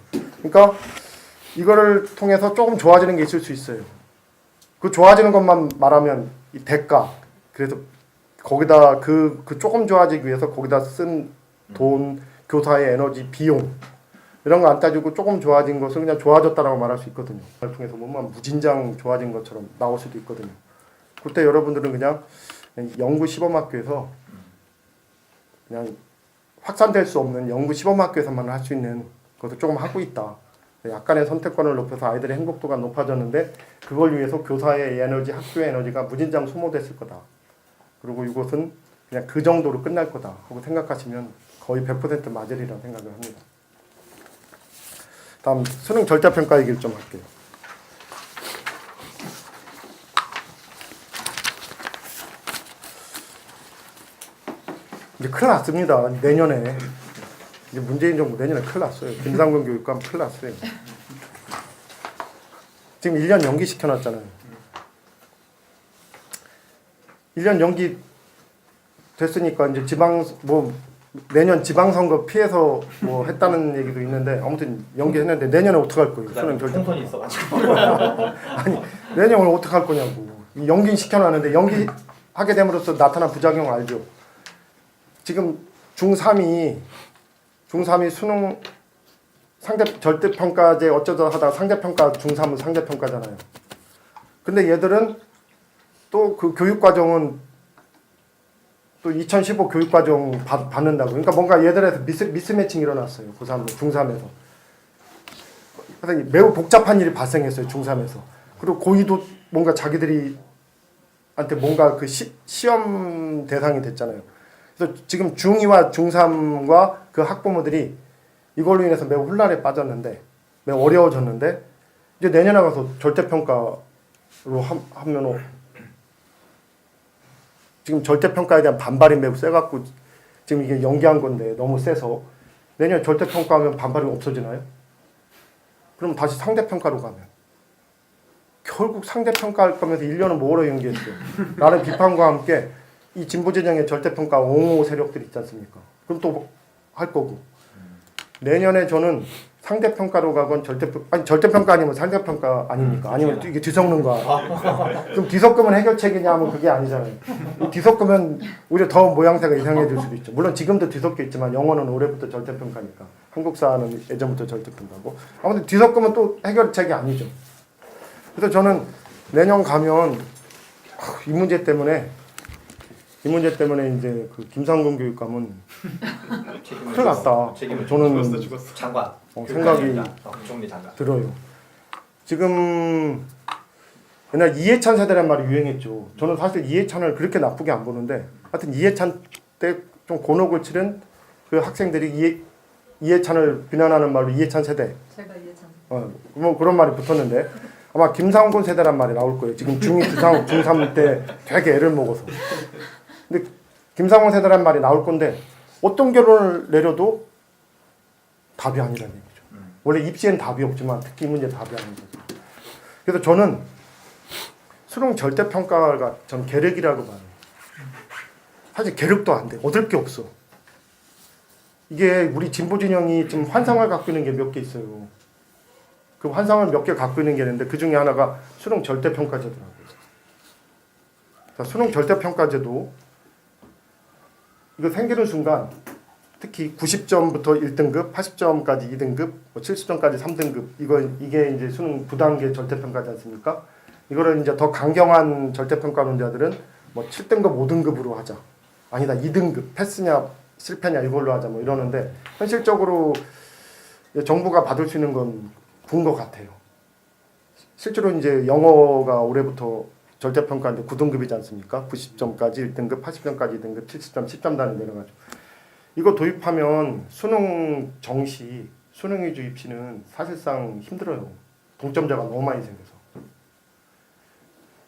그러니까 이거를 통해서 조금 좋아지는 게 있을 수 있어요. 그 좋아지는 것만 말하면 이 대가, 그래서 거기다 그 조금 좋아지기 위해서 거기다 쓴 돈, 교사의 에너지, 비용 이런 거 안 따지고 조금 좋아진 것은 그냥 좋아졌다라고 말할 수 있거든요. 그걸 통해서 보면 무진장 좋아진 것처럼 나올 수도 있거든요. 그때 여러분들은 그냥 연구 시범학교에서 그냥 확산될 수 없는 연구 시범학교에서만 할 수 있는 것을 조금 하고 있다. 약간의 선택권을 높여서 아이들의 행복도가 높아졌는데 그걸 위해서 교사의 에너지, 학교의 에너지가 무진장 소모됐을 거다. 그리고 이것은 그냥 그 정도로 끝날 거다 하고 생각하시면 거의 100% 맞으리라고 생각을 합니다. 다음 수능 절대평가 얘기를 좀 할게요. 이제 큰일 났습니다. 내년에 이제 문재인 정부 내년에 큰일 났어요. 김상곤 교육감 큰일 났어요. 지금 1년 연기 시켜놨잖아요. 1년 연기 됐으니까 이제 내년 지방선거 피해서 뭐 했다는 얘기도 있는데 아무튼 연기했는데 내년에 어떻게 할 거예요? 수능 절대 총선이 있어가지고 아니 내년에 어떻게 할 거냐고. 연기 시켜놨는데 연기하게 됨으로써 나타난 부작용 알죠? 지금 중3이 수능 절대평가제 어쩌다 하다가 상대평가 중3은 상대평가잖아요. 근데 얘들은 또 그 교육과정은 또 2015 교육과정 받는다고. 그러니까 뭔가 얘들에서 미스매칭이 일어났어요. 고3, 중3에서. 그래서 매우 복잡한 일이 발생했어요. 중3에서. 그리고 고2도 뭔가 자기들이 한테 뭔가 그 시험 대상이 됐잖아요. 그래서 지금 중2와 중3과 그 학부모들이 이걸로 인해서 매우 혼란에 빠졌는데 매우 어려워졌는데 이제 내년에 가서 절대평가로 하면 지금 절대평가에 대한 반발이 매우 세갖고 지금 이게 연기한 건데 너무 세서 내년 절대평가하면 반발이 없어지나요? 그럼 다시 상대평가로 가면 결국 상대평가할 거면서 1년은 뭐로 연기했어요? 라는 비판과 함께 이 진보진영의 절대평가 옹호 세력들이 있지 않습니까? 그럼 또 할 거고 내년에 저는 상대평가로 가건 절대평가 아니면 상대평가 아닙니까? 아니면 이게 뒤섞는가? 그럼 뒤섞으면 해결책이냐 하면 그게 아니잖아요. 뒤섞으면 오히려 더 모양새가 이상해질 수도 있죠. 물론 지금도 뒤섞여 있지만 영어는 올해부터 절대평가니까 한국사는 예전부터 절대평가고 아무튼 뒤섞으면 또 해결책이 아니죠. 그래서 저는 내년 가면 이 문제 때문에 이제 그 김상곤 교육감은 큰일 났다. 저는 죽었어. 장관. 생각이 총리 장관. 들어요. 지금 옛날 이해찬 세대란 말이 유행했죠. 저는 사실 이해찬을 그렇게 나쁘게 안 보는데 하여튼 이해찬 때 좀 곤혹을 치른 그 학생들이 이해찬을 비난하는 말로 이해찬 세대. 제가 이해찬. 뭐 그런 말이 붙었는데 아마 김상곤 세대란 말이 나올 거예요. 지금 중2, 중3 때 되게 애를 먹어서. 근데 김상곤 세대란 말이 나올 건데 어떤 결론을 내려도 답이 아니라는 얘기죠. 원래 입시엔 답이 없지만 특히 이 문제 답이 아닌 거죠. 그래서 저는 수능 절대평가가 전 계륵이라고 봐요. 사실 계륵도 안 돼. 얻을 게 없어. 이게 우리 진보 진영이 지금 환상을 갖고 있는 게 몇 개 있어요. 그 환상을 몇 개 갖고 있는 게 있는데 그 중에 하나가 수능 절대평가제더라고요. 자, 수능 절대평가제도 이거 생기는 순간 특히 90점부터 1등급, 80점까지 2등급, 70점까지 3등급 이게 이제 수능 부단계 절대평가지 않습니까? 이거를 이제 더 강경한 절대평가론자들은 뭐 7등급, 5등급으로 하자. 아니다 2등급 패스냐 실패냐 이걸로 하자 뭐 이러는데 현실적으로 정부가 받을 수 있는 건 군 것 같아요. 실제로 이제 영어가 올해부터 절대평가인데 9등급이지 않습니까? 90점까지 1등급, 80점까지 2등급, 70점, 10점 단위 내려가지고 이거 도입하면 수능 정시, 수능 위주 입시는 사실상 힘들어요. 동점자가 너무 많이 생겨서.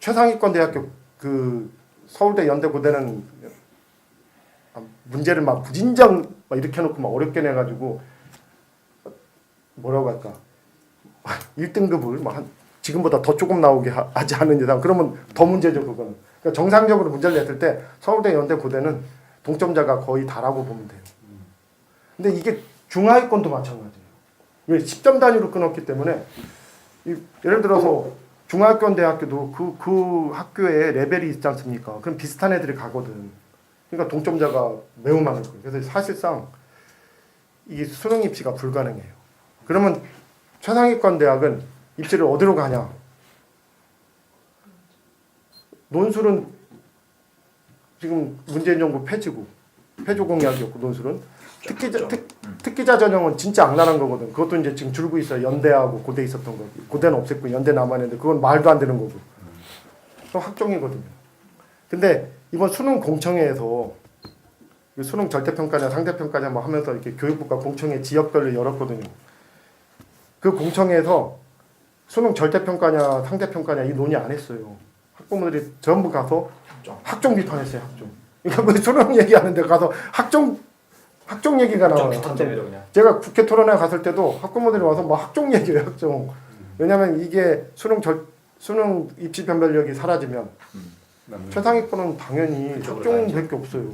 최상위권 대학교 그 서울대, 연대, 고대는 문제를 막 부진장 막 이렇게 해놓고 막 어렵게 내가지고 뭐라고 할까 1등급을 막 지금보다 더 조금 나오게 하지 않는 이상 그러면 더 문제죠 그거는. 그러니까 정상적으로 문제를 냈을 때 서울대, 연대, 고대는 동점자가 거의 다라고 보면 돼요. 근데 이게 중하위권도 마찬가지예요. 왜 10점 단위로 끊었기 때문에 예를 들어서 중하위권 대학교도 그 학교에 레벨이 있지 않습니까? 그럼 비슷한 애들이 가거든. 그러니까 동점자가 매우 많을 거예요. 그래서 사실상 이 수능 입시가 불가능해요. 그러면 최상위권 대학은 입시를 어디로 가냐? 논술은 지금 문재인 정부 폐지고 폐조 공약이었고 논술은 특기자 전형은 진짜 악랄한 거거든. 그것도 이제 지금 줄고 있어요. 연대하고 고대 있었던 거. 고대는 없앴고 연대 남았는데 그건 말도 안 되는 거고. 그건 학종이거든요. 근데 이번 수능 공청회에서 수능 절대평가냐 상대평가냐 뭐 하면서 이렇게 교육부가 공청회 지역별로 열었거든요. 그 공청회에서 수능 절대평가냐 상대평가냐 이 논의 안 했어요. 학부모들이 전부 가서 학종 비판했어요. 학종. 그러니까 뭐 수능 얘기하는데 가서 학종 얘기가 나와요. 제가 국회 토론회 갔을 때도 학부모들이 와서 뭐 학종 얘기해요. 학종. 왜냐하면 이게 수능 입시 변별력이 사라지면 최상위권은 당연히 학종밖에 없어요.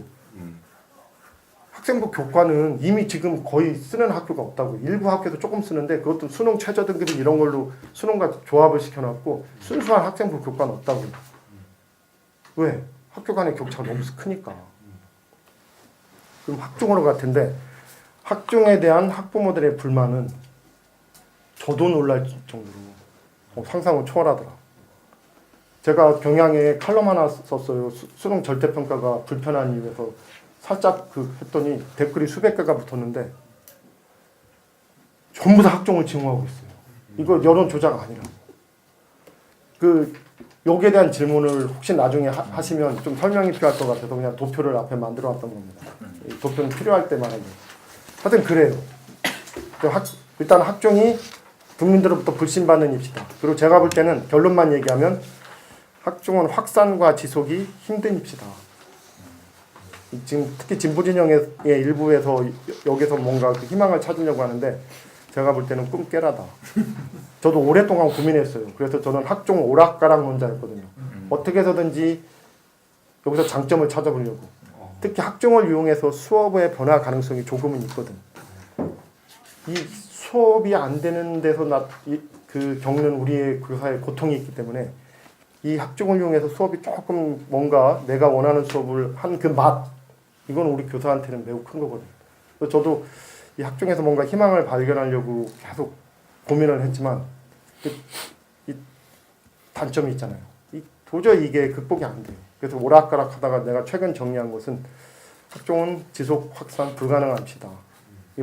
학생부 교과는 이미 지금 거의 쓰는 학교가 없다고. 일부 학교도 조금 쓰는데 그것도 수능 최저 등급 이런 걸로 수능과 조합을 시켜놨고 순수한 학생부 교과는 없다고. 왜? 학교 간의 격차가 너무 크니까. 그럼 학종으로 갈 텐데 학종에 대한 학부모들의 불만은 저도 놀랄 정도로 상상을 초월하더라. 제가 경향에 칼럼 하나 썼어요. 수능 절대평가가 불편한 이유에서 살짝 했더니 댓글이 수백 개가 붙었는데 전부 다 학종을 징후하고 있어요. 이거 여론 조작 아니라고. 여기에 대한 질문을 혹시 나중에 하시면 좀 설명이 필요할 것 같아서 그냥 도표를 앞에 만들어 왔던 겁니다. 이 도표는 필요할 때만 하죠. 하여튼 그래요. 일단 학종이 국민들로부터 불신받는 입시다. 그리고 제가 볼 때는 결론만 얘기하면 학종은 확산과 지속이 힘든 입시다. 지금 특히 진보 진영의 일부에서 여기서 뭔가 그 희망을 찾으려고 하는데 제가 볼 때는 꿈 깨라다. 저도 오랫동안 고민했어요. 그래서 저는 학종 오락가락론자였거든요. 어떻게 해서든지 여기서 장점을 찾아보려고. 특히 학종을 이용해서 수업의 변화 가능성이 조금은 있거든. 이 수업이 안 되는 데서 겪는 우리의 교사의 고통이 있기 때문에 이 학종을 이용해서 수업이 조금 뭔가 내가 원하는 수업을 한 그 맛, 이건 우리 교사한테는 매우 큰 거거든요. 그래서 저도 이 학종에서 뭔가 희망을 발견하려고 계속 고민을 했지만 이 단점이 있잖아요. 도저히 이게 극복이 안 돼요. 그래서 오락가락 하다가 내가 최근 정리한 것은 학종은 지속 확산 불가능한 입시다.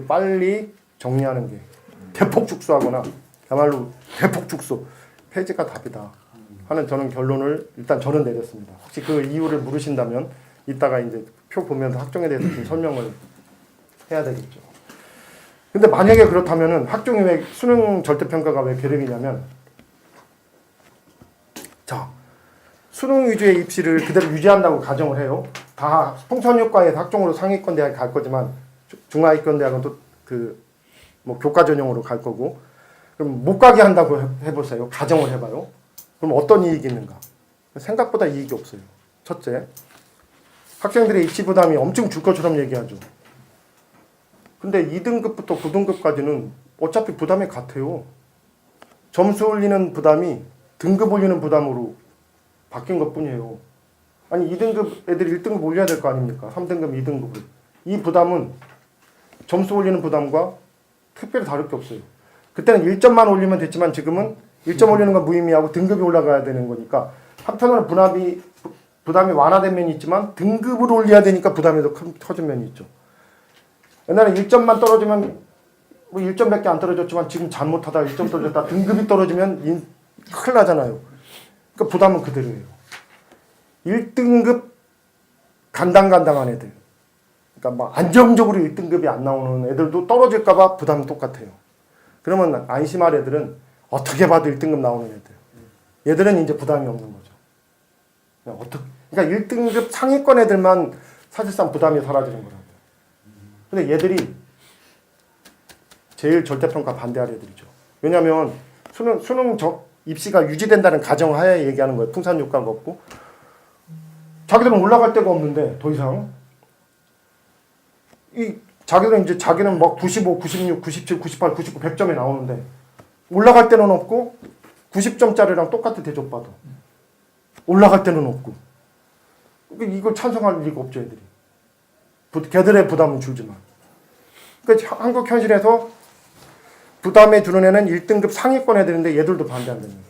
빨리 정리하는 게 대폭 축소하거나 그야말로 대폭 축소, 폐지가 답이다 하는 저는 결론을 일단 저는 내렸습니다. 혹시 그 이유를 물으신다면 이따가 이제 표 보면서 학종에 대해서 좀 설명을 해야 되겠죠. 근데 만약에 그렇다면은 학종이 왜 수능 절대평가가 왜 괴력이냐면 자 수능 위주의 입시를 그대로 유지한다고 가정을 해요. 다 풍선효과에서 학종으로 상위권 대학에 갈 거지만 중하위권 대학은 또 뭐 교과 전형으로 갈 거고 그럼 못 가게 한다고 해보세요. 가정을 해봐요. 그럼 어떤 이익이 있는가? 생각보다 이익이 없어요. 첫째, 학생들의 입시 부담이 엄청 줄 것처럼 얘기하죠. 근데 2등급부터 9등급까지는 어차피 부담이 같아요. 점수 올리는 부담이 등급 올리는 부담으로 바뀐 것뿐이에요. 아니 2등급 애들이 1등급 올려야 될 거 아닙니까? 3등급, 2등급을. 이 부담은 점수 올리는 부담과 특별히 다를 게 없어요. 그때는 1점만 올리면 됐지만 지금은 1점 올리는 건 무의미하고 등급이 올라가야 되는 거니까 한편으로는 부담이 완화된 면이 있지만 등급을 올려야 되니까 부담이 더 커진 면이 있죠. 옛날에 1점만 떨어지면 뭐 1점밖에 안 떨어졌지만 지금 잘못하다 1점 떨어졌다 등급이 떨어지면 큰일 나잖아요. 그러니까 부담은 그대로예요. 1등급 간당간당한 애들 그러니까 막 안정적으로 1등급이 안 나오는 애들도 떨어질까 봐 부담은 똑같아요. 그러면 안심할 애들은 어떻게 봐도 1등급 나오는 애들. 얘들은 이제 부담이 없는 거죠. 그러니까 1등급 상위권 애들만 사실상 부담이 사라지는 거라고요. 근데 얘들이 제일 절대평가 반대할 애들이죠. 왜냐하면 수능 입시가 유지된다는 가정하에 얘기하는 거예요. 풍산효과가 없고 자기들은 올라갈 데가 없는데 더 이상 자기는 막 95, 96, 97, 98, 99, 100점이 나오는데 올라갈 때는 없고 90점짜리랑 똑같아 대접받아. 올라갈 때는 없고. 이걸 찬성할 리가 없죠 애들이. 걔들의 부담은 줄지만. 그러니까 한국 현실에서 부담에 주는 애는 1등급 상위권 애들인데 얘들도 반대한다는 거예요.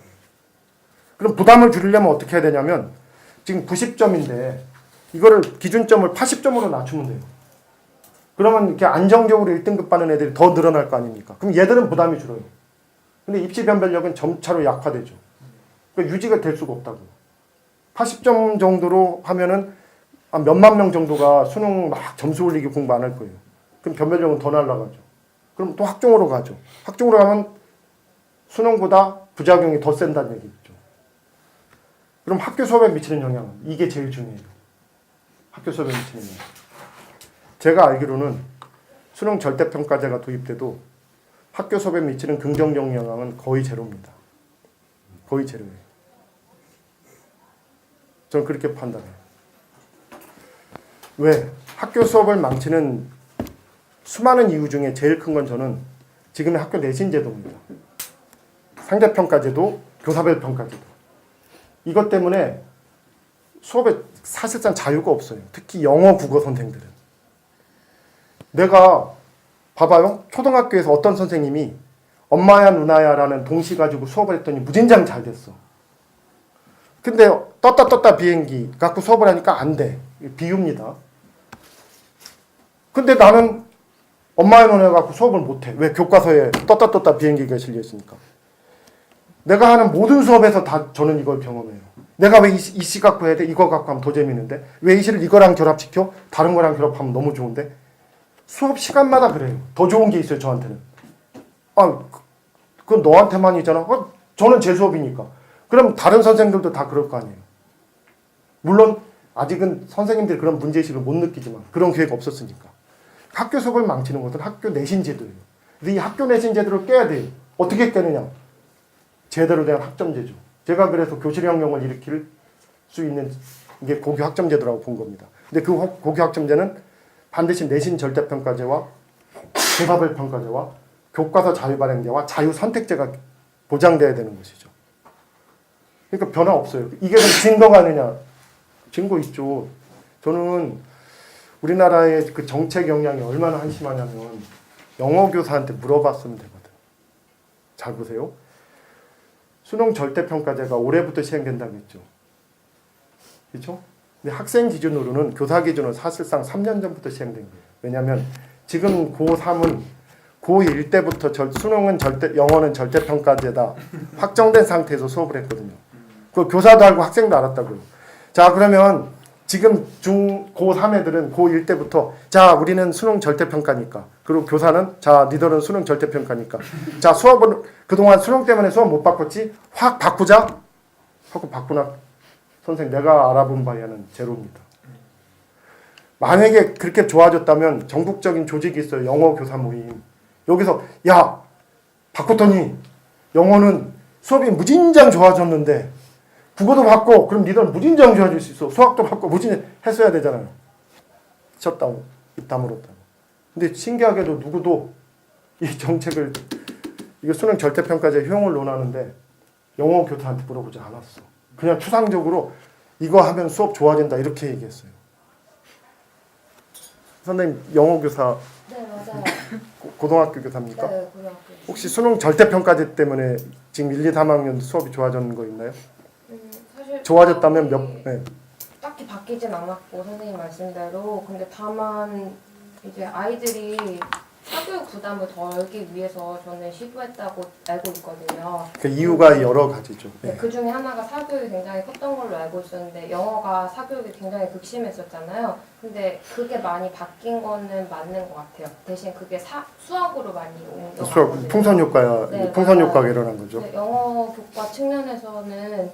그럼 부담을 줄이려면 어떻게 해야 되냐면 지금 90점인데 이거를 기준점을 80점으로 낮추면 돼요. 그러면 이렇게 안정적으로 1등급 받는 애들이 더 늘어날 거 아닙니까? 그럼 얘들은 부담이 줄어요. 근데 입시 변별력은 점차로 약화되죠. 그러니까 유지가 될 수가 없다고. 80점 정도로 하면은 한 몇만 명 정도가 수능 막 점수 올리기 공부 안 할 거예요. 그럼 변별력은 더 날아가죠. 그럼 또 학종으로 가죠. 학종으로 가면 수능보다 부작용이 더 센다는 얘기죠. 그럼 학교 수업에 미치는 영향은 이게 제일 중요해요. 학교 수업에 미치는 영향. 제가 알기로는 수능 절대평가제가 도입돼도 학교 수업에 미치는 긍정적 영향은 거의 제로입니다. 거의 제로예요. 저는 그렇게 판단해요. 왜? 학교 수업을 망치는 수많은 이유 중에 제일 큰 건 저는 지금의 학교 내신 제도입니다. 상대평가제도, 교사별 평가제도. 이것 때문에 수업에 사실상 자유가 없어요. 특히 영어, 국어 선생들은. 내가 봐봐요. 초등학교에서 어떤 선생님이 엄마야 누나야 라는 동시 가지고 수업을 했더니 무진장 잘 됐어. 근데 떴다 비행기 갖고 수업을 하니까 안 돼. 비유입니다. 근데 나는 엄마야 누나야 갖고 수업을 못 해. 왜? 교과서에 떴다 비행기가 실려있으니까. 내가 하는 모든 수업에서 다 저는 이걸 경험해요. 내가 왜 이 시 갖고 해야 돼? 이거 갖고 하면 더 재밌는데? 왜 이 시를 이거랑 결합시켜? 다른 거랑 결합하면 너무 좋은데? 수업 시간마다 그래요. 더 좋은 게 있어요, 저한테는. 그건 너한테만이잖아. 저는 제 수업이니까. 그럼 다른 선생님들도 다 그럴 거 아니에요. 물론 아직은 선생님들이 그런 문제의식을 못 느끼지만 그런 기회가 없었으니까. 학교 수업을 망치는 것은 학교 내신 제도예요. 근데 이 학교 내신 제도를 깨야 돼요. 어떻게 깨느냐? 제대로 된 학점제죠. 제가 그래서 교실혁명을 일으킬 수 있는 게 고교 학점제도라고 본 겁니다. 근데 그 고교 학점제는 반드시 내신 절대평가제와 교사별 평가제와 교과서 자유발행제와 자유선택제가 보장돼야 되는 것이죠. 그러니까 변화 없어요. 이게 증거가 아니냐? 증거 있죠. 저는 우리나라의 그 정책 영향이 얼마나 한심하냐면 영어 교사한테 물어봤으면 되거든. 잘 보세요. 수능 절대평가제가 올해부터 시행된다고 했죠. 그렇죠? 근데 학생 기준으로는 교사 기준으로 사실상 3년 전부터 시행된 거예요. 왜냐하면 지금 고3은 고1 때부터 수능은 영어는 절대평가제다 확정된 상태에서 수업을 했거든요. 그 교사도 알고 학생도 알았다고요. 자 그러면 지금 고3 애들은 고1 때부터 자 우리는 수능 절대평가니까 그럼 그리고 교사는 자 니들은 수능 절대평가니까 자 수업은 그동안 수능 때문에 수업 못 바꿨지 확 바꾸자 하고 바꾸나 선생님 내가 알아본 바에는 제로입니다. 만약에 그렇게 좋아졌다면 전국적인 조직이 있어요. 영어 교사 모임. 여기서 야 바꿨더니 영어는 수업이 무진장 좋아졌는데 국어도 바꿔. 그럼 니들 무진장 좋아질 수 있어. 수학도 바꿔. 무진 했어야 되잖아요. 쳤다고 입 다물었다고. 근데 신기하게도 누구도 이 정책을 이거 수능 절대평가제 효용을 논하는데 영어 교사한테 물어보지 않았어. 그냥 추상적으로 이거 하면 수업 좋아진다 이렇게 얘기했어요. 선생님 영어 교사 네, 맞아요. 고등학교 교사입니까? 네, 고등학교. 혹시 수능 절대평가제 때문에 지금 1, 2, 3학년 수업이 좋아졌는 거 있나요? 사실 좋아졌다면 몇? 수업이 네. 딱히 바뀌진 않았고 선생님 말씀대로 근데 다만 이제 아이들이 사교육 부담을 덜기 위해서 저는 시도했다고 알고 있거든요. 그 이유가 여러 가지죠. 네, 네. 그 중에 하나가 사교육이 굉장히 컸던 걸로 알고 있었는데 영어가 사교육이 굉장히 극심했었잖아요. 근데 그게 많이 바뀐 거는 맞는 것 같아요. 대신 그게 수학으로 많이 옮겨갔거든요. 수학 풍선 효과야. 네, 풍선 맞아요. 효과가 일어난 거죠. 네, 영어 교과 측면에서는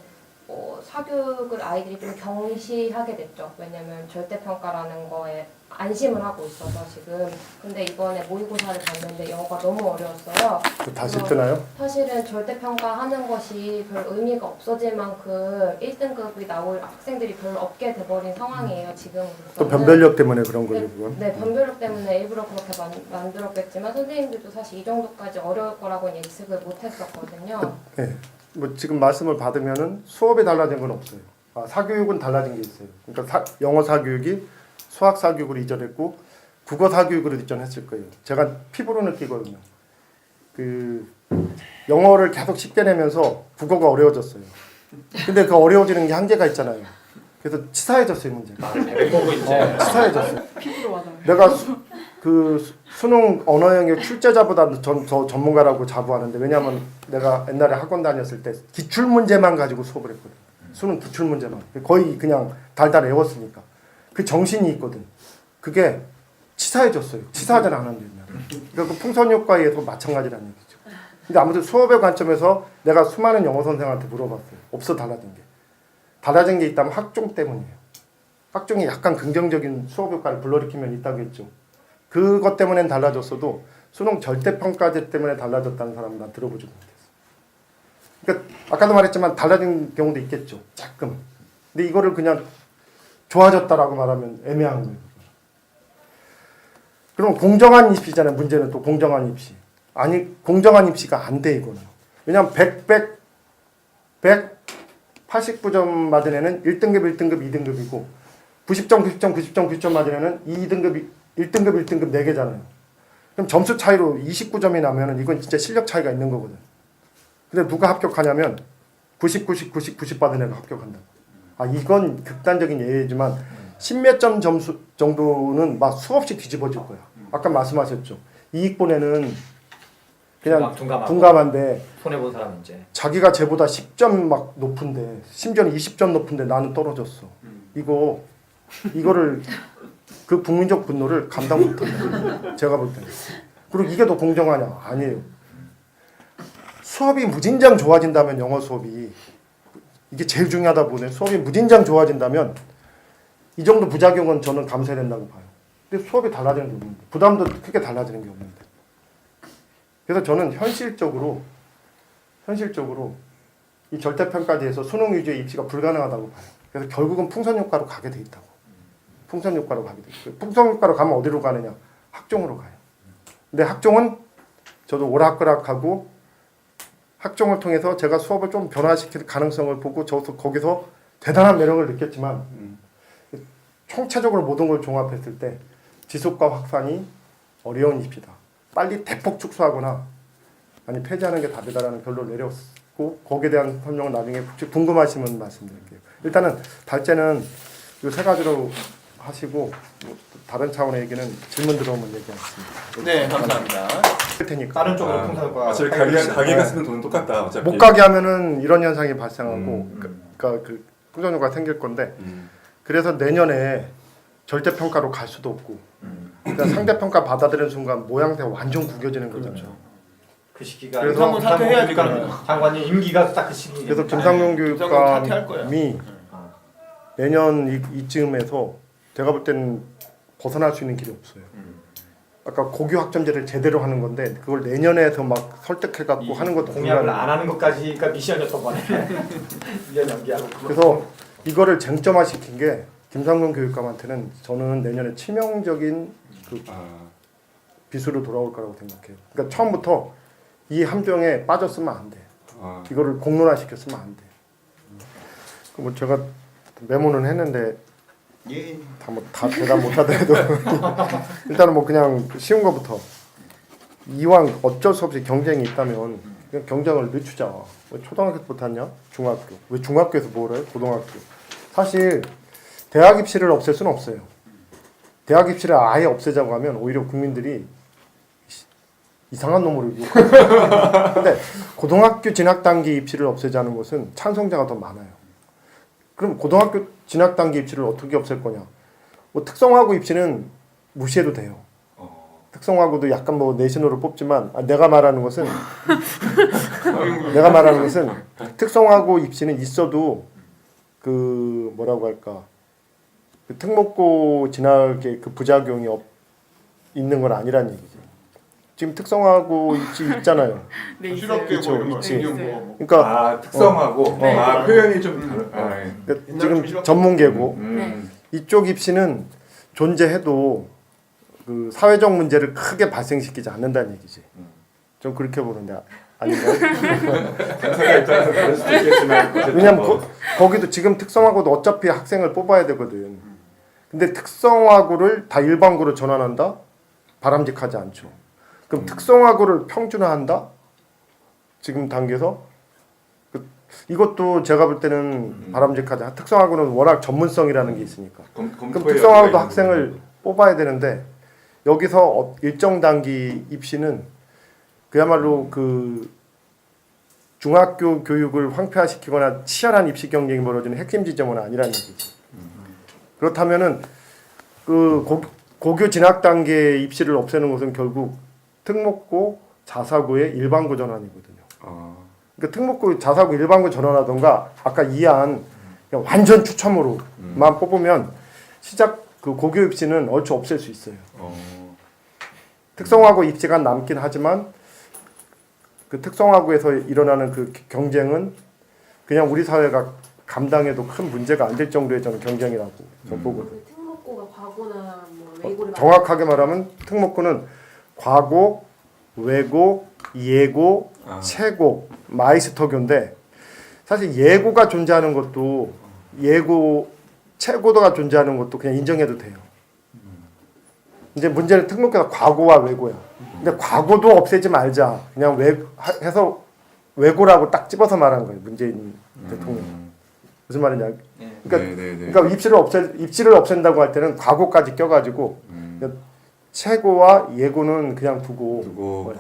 사교육을 아이들이 좀 경시하게 됐죠. 왜냐면 절대평가라는 거에 안심을 하고 있어서 지금. 근데 이번에 모의고사를 봤는데 영어가 너무 어려웠어요. 다시 그래서 뜨나요? 사실은 절대평가하는 것이 별 의미가 없어질 만큼 1등급이 나올 학생들이 별로 없게 돼버린 상황이에요. 지금으로서는. 또 변별력 때문에 그런 거죠. 그건. 네, 변별력 때문에 일부러 그렇게 만들었겠지만 선생님들도 사실 이 정도까지 어려울 거라고는 예측을 못했었거든요. 네. 뭐 지금 말씀을 받으면은 수업이 달라진 건 없어요. 사교육은 달라진 게 있어요. 그러니까 영어 사교육이 수학 사교육으로 이전했고 국어 사교육으로 이전했을 거예요. 제가 피부로 느끼거든요. 그 영어를 계속 쉽게 내면서 국어가 어려워졌어요. 근데 그 어려워지는 게 한계가 있잖아요. 그래서 치사해졌어요 문제가. 보고 있지. 치사해졌어요. 피부로 와닿아요. 내가 수능 언어 영역 출제자보다 더 전문가라고 자부하는데 왜냐하면 내가 옛날에 학원 다녔을 때 기출 문제만 가지고 수업을 했거든. 수능 기출 문제만 거의 그냥 달달 외웠으니까 그 정신이 있거든. 그게 치사해졌어요. 치사하지 않았는데 그러니까 그 풍선 효과에 의해서 마찬가지라는 얘기죠. 근데 아무튼 수업의 관점에서 내가 수많은 영어 선생한테 물어봤어요. 없어 달라진 게. 달라진 게 있다면 학종 때문이에요. 학종이 약간 긍정적인 수업 효과를 불러일으키면 있다고 했죠. 그것 때문엔 달라졌어도 수능 절대평가제 때문에 달라졌다는 사람은 난 들어보지 못했어. 그러니까 아까도 말했지만 달라진 경우도 있겠죠. 조금. 근데 이거를 그냥 좋아졌다라고 말하면 애매한 거예요. 그럼 공정한 입시잖아요. 문제는 또 공정한 입시. 아니 공정한 입시가 안 돼 이거는. 왜냐하면 189점 맞은 애는 1등급, 2등급이고 90점 맞은 애는 2등급, 1등급 4개잖아요. 그럼 점수 차이로 29점이 나면은 이건 진짜 실력 차이가 있는 거거든. 근데 누가 합격하냐면 90 받은 애가 합격한다. 이건 극단적인 예이지만 10몇 점 점수 정도는 막 수없이 뒤집어질 거야. 아까 말씀하셨죠. 이익본에는 그냥 둔감한데 손해본 사람은 이제 자기가 쟤보다 10점 막 높은데 심지어는 20점 높은데 나는 떨어졌어. 이거를 그 국민적 분노를 감당 못한다. 제가 볼 때는. 그리고 이게 더 공정하냐? 아니에요. 수업이 무진장 좋아진다면 영어 수업이 이게 제일 중요하다 보네. 수업이 무진장 좋아진다면 이 정도 부작용은 저는 감수해야 된다고 봐요. 근데 수업이 달라지는 게 없는데 부담도 크게 달라지는 게 없는데 그래서 저는 현실적으로 이 절대평가제에서 수능 위주의 입시가 불가능하다고 봐요. 그래서 결국은 풍선 효과로 가게 돼 있다고. 풍선 효과로 가게 돼 있고 풍선 효과로 가면 어디로 가느냐? 학종으로 가요. 근데 학종은 저도 오락가락하고 학종을 통해서 제가 수업을 좀 변화시킬 가능성을 보고 저도 거기서 대단한 매력을 느꼈지만 총체적으로 모든 걸 종합했을 때 지속과 확산이 어려운 입시다. 빨리 대폭 축소하거나 아니 폐지하는 게 답이다라는 결론을 내렸고 거기에 대한 설명은 나중에 혹시 궁금하시면 말씀드릴게요. 일단은 달제는 이 세 가지로 하시고 다른 차원의 얘기는 질문 들어오면 얘기하겠습니다. 네, 감사합니다. 할 테니까. 다른 쪽으로 풍선과 어차피 가게가 쓰는 돈은 똑같다. 어차피. 못 가게 하면은 이런 현상이 발생하고 그러니까 그 풍선효과가 생길 건데 그래서 내년에 절대평가로 갈 수도 없고 그러니까 상대평가 받아들이는 순간 모양새가 완전 구겨지는 거잖아요. 그 시기가 그래서 한번 사퇴해야지, 그러면. 장관님 임기가 딱 그 시기. 그래서 김상용 사퇴할 거야. 교육감이 내년 이쯤에서 제가 볼 때는 벗어날 수 있는 길이 없어요. 아까 고교 학점제를 제대로 하는 건데 그걸 내년에서 막 설득해갖고 하는 것도 공약을 불가능해요. 안 하는 것까지가 미션이었던 거네. 1년 연기하고. 그래서 이거를 쟁점화 시킨 게 김상용 교육감한테는 저는 내년에 치명적인 그 비수로 돌아올 거라고 생각해요. 그러니까 처음부터 이 함정에 빠졌으면 안 돼. 이거를 공론화 시켰으면 안 돼. 뭐 제가 메모는 했는데 예. 다 대답 못 하더라도 일단은 뭐 그냥 쉬운 거부터 이왕 어쩔 수 없이 경쟁이 있다면 그냥 경쟁을 늦추자. 왜 초등학교 못하냐? 중학교. 왜 중학교에서 뭘 해? 고등학교. 사실 대학 입시를 없앨 수는 없어요. 대학 입시를 아예 없애자고 하면 오히려 국민들이 이상한 놈으로 욕해요. 근데 고등학교 진학 단계 입시를 없애자는 것은 찬성자가 더 많아요. 그럼 고등학교 진학 단계 입시를 어떻게 없앨 거냐? 뭐 특성화고 입시는 무시해도 돼요. 특성화고도 약간 뭐 내신으로 뽑지만 내가 말하는 것은 특성화고 입시는 있어도 그 뭐라고 할까? 그 특목고 진학의 그 부작용이 있는 건 아니란 얘기지. 지금 특성화고 입시 있잖아요. 네, 실업계고 그쵸, 이런 거. 있지. 뭐. 그러니까 특성하고 네. 표현이 좀 다른. 예. 그러니까 지금 전문계고 네. 이쪽 입시는 존재해도 그 사회적 문제를 크게 발생시키지 않는다는 얘기지. 좀 그렇게 보는데 아닌가요? 당사자 입장에서 다를 수도 있겠지만 왜냐면 거기도 지금 특성화고도 어차피 학생을 뽑아야 되거든. 근데 특성화고를 다 일반고로 전환한다? 바람직하지 않죠. 그럼 특성화고를 평준화한다? 지금 단계에서? 이것도 제가 볼 때는 바람직하지 않아. 특성화고는 워낙 전문성이라는 게 있으니까. 그럼 특성화고도 학생을 뽑아야 되는데 여기서 일정 단기 입시는 그야말로 그 중학교 교육을 황폐화시키거나 치열한 입시 경쟁이 벌어지는 핵심 지점은 아니라는 얘기지. 그렇다면은 그 고교 진학 단계 입시를 없애는 것은 결국 특목고 자사고의 일반고 전환이거든요. 그러니까 특목고 자사고 일반고 전환하던가 아까 이해한 그냥 완전 추첨으로만 뽑으면 시작 그 고교 입시는 얼추 없앨 수 있어요. 특성화고 입시가 남긴 하지만 그 특성화고에서 일어나는 그 경쟁은 그냥 우리 사회가 감당해도 큰 문제가 안 될 정도의 저는 경쟁이라고 저는 보거든요. 특목고가 과거나 뭐 외고를 정확하게 말하면 특목고는 과고, 외고, 예고, 최고, 마이스터교인데 사실 예고가 존재하는 것도 예고, 최고도가 존재하는 것도 그냥 인정해도 돼요. 이제 문제는 특목고가 과고와 외고야. 근데 과고도 없애지 말자. 그냥 해서 외고라고 딱 집어서 말한 거예요. 문재인 대통령. 무슨 말이냐? 그러니까 입시를 없앤다고 할 때는 과고까지 껴가지고 최고와 예고는 그냥 두고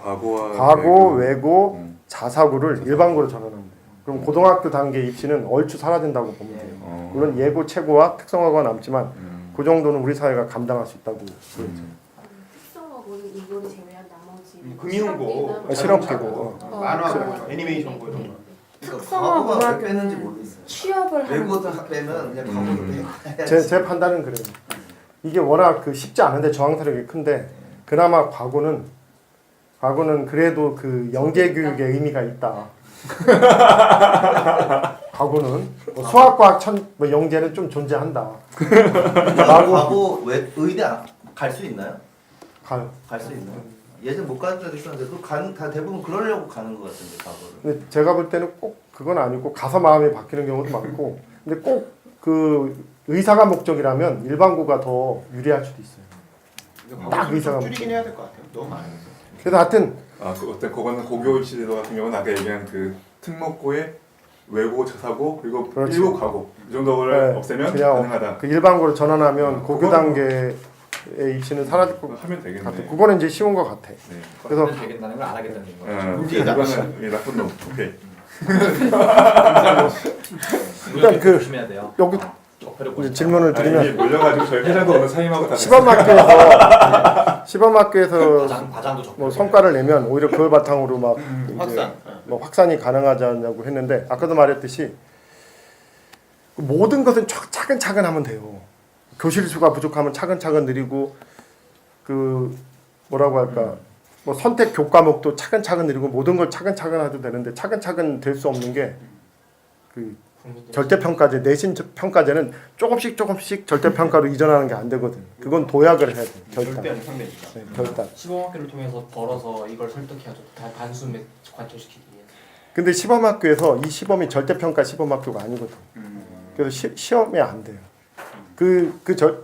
과고, 외고, 자사고를 일반고로 전환하면 돼요. 그럼 고등학교 단계 입시는 얼추 사라진다고 보면 돼요. 물론 예고, 최고와 특성화고가 남지만 그 정도는 우리 사회가 감당할 수 있다고 보여져요. 특성화고는 이거를 제외한 나머지 금융고, 실업계고. 만화, 애니메이션 고 이런 거. 과거가 왜 빼는지 모르겠어요. 취업을 하는 외국어도 거죠. 빼면 그냥 과거로 빼. 제 판단은 그래요. 이게 워낙 그 쉽지 않은데 저항타력이 큰데 그나마 과거는 그래도 그 영재 교육의 의미가 있다. 과거는 뭐 수학과학 뭐 영재는 좀 존재한다. 과거 왜 의대 갈 수 있나요? 가요. 갈 수 있나요? 예전 못 가는 적도 있었는데 다 대부분 그러려고 가는 것 같은데 과거를. 근데 제가 볼 때는 꼭 그건 아니고 가서 마음이 바뀌는 경우도 많고 근데 꼭 그 의사가 목적이라면 일반고가 더 유리할 수도 있어요. 딱 의사가 줄이긴 해야 될 것 같아요. 너무 많아요. 그래서 하여튼 그 어떤 그거는 고교 입시제도 같은 경우는 아까 얘기한 그 특목고의 외고, 자사고 그리고 그렇지. 일고, 과고 이 정도를 네, 없애면 그냥 가능하다. 그 일반고로 전환하면 고교 그거는 단계의 입시는 사라질 것 하면 되겠네. 같아. 그거는 이제 쉬운 것 같아. 네. 그래서 되겠다는 걸 안 하겠다는 거죠. 문제다. 이거는 나쁜 놈. 오케이. 일단 그 조심해야 돼요. 여기 접해놓고 이제 싶다. 질문을 아니, 드리면 이게 몰려가지고 저희 회장도 오늘 사임하고 다 시범학교에서 과장도 접해. 뭐 성과를 내면 오히려 그걸 바탕으로 막 이제 확산. 뭐 확산이 가능하지 않냐고 했는데 아까도 말했듯이 모든 것은 차근차근 하면 돼요. 교실 수가 부족하면 차근차근 늘리고 그 뭐라고 할까 뭐 선택 교과목도 차근차근 늘리고 모든 걸 차근차근 해도 되는데 차근차근 될 수 없는 게 그 절대평가제 내신 평가제는 조금씩 절대평가로 이전하는 게 안 되거든. 그건 도약을 해야 돼. 결단. 절대는 상대니까. 네, 결단. 시범학교를 통해서 벌어서 이걸 설득해야죠. 다 단숨에 관철시키기 위해. 근데 시범학교에서 이 시범이 절대평가 시범학교가 아니거든. 그래서 시험이 안 돼요.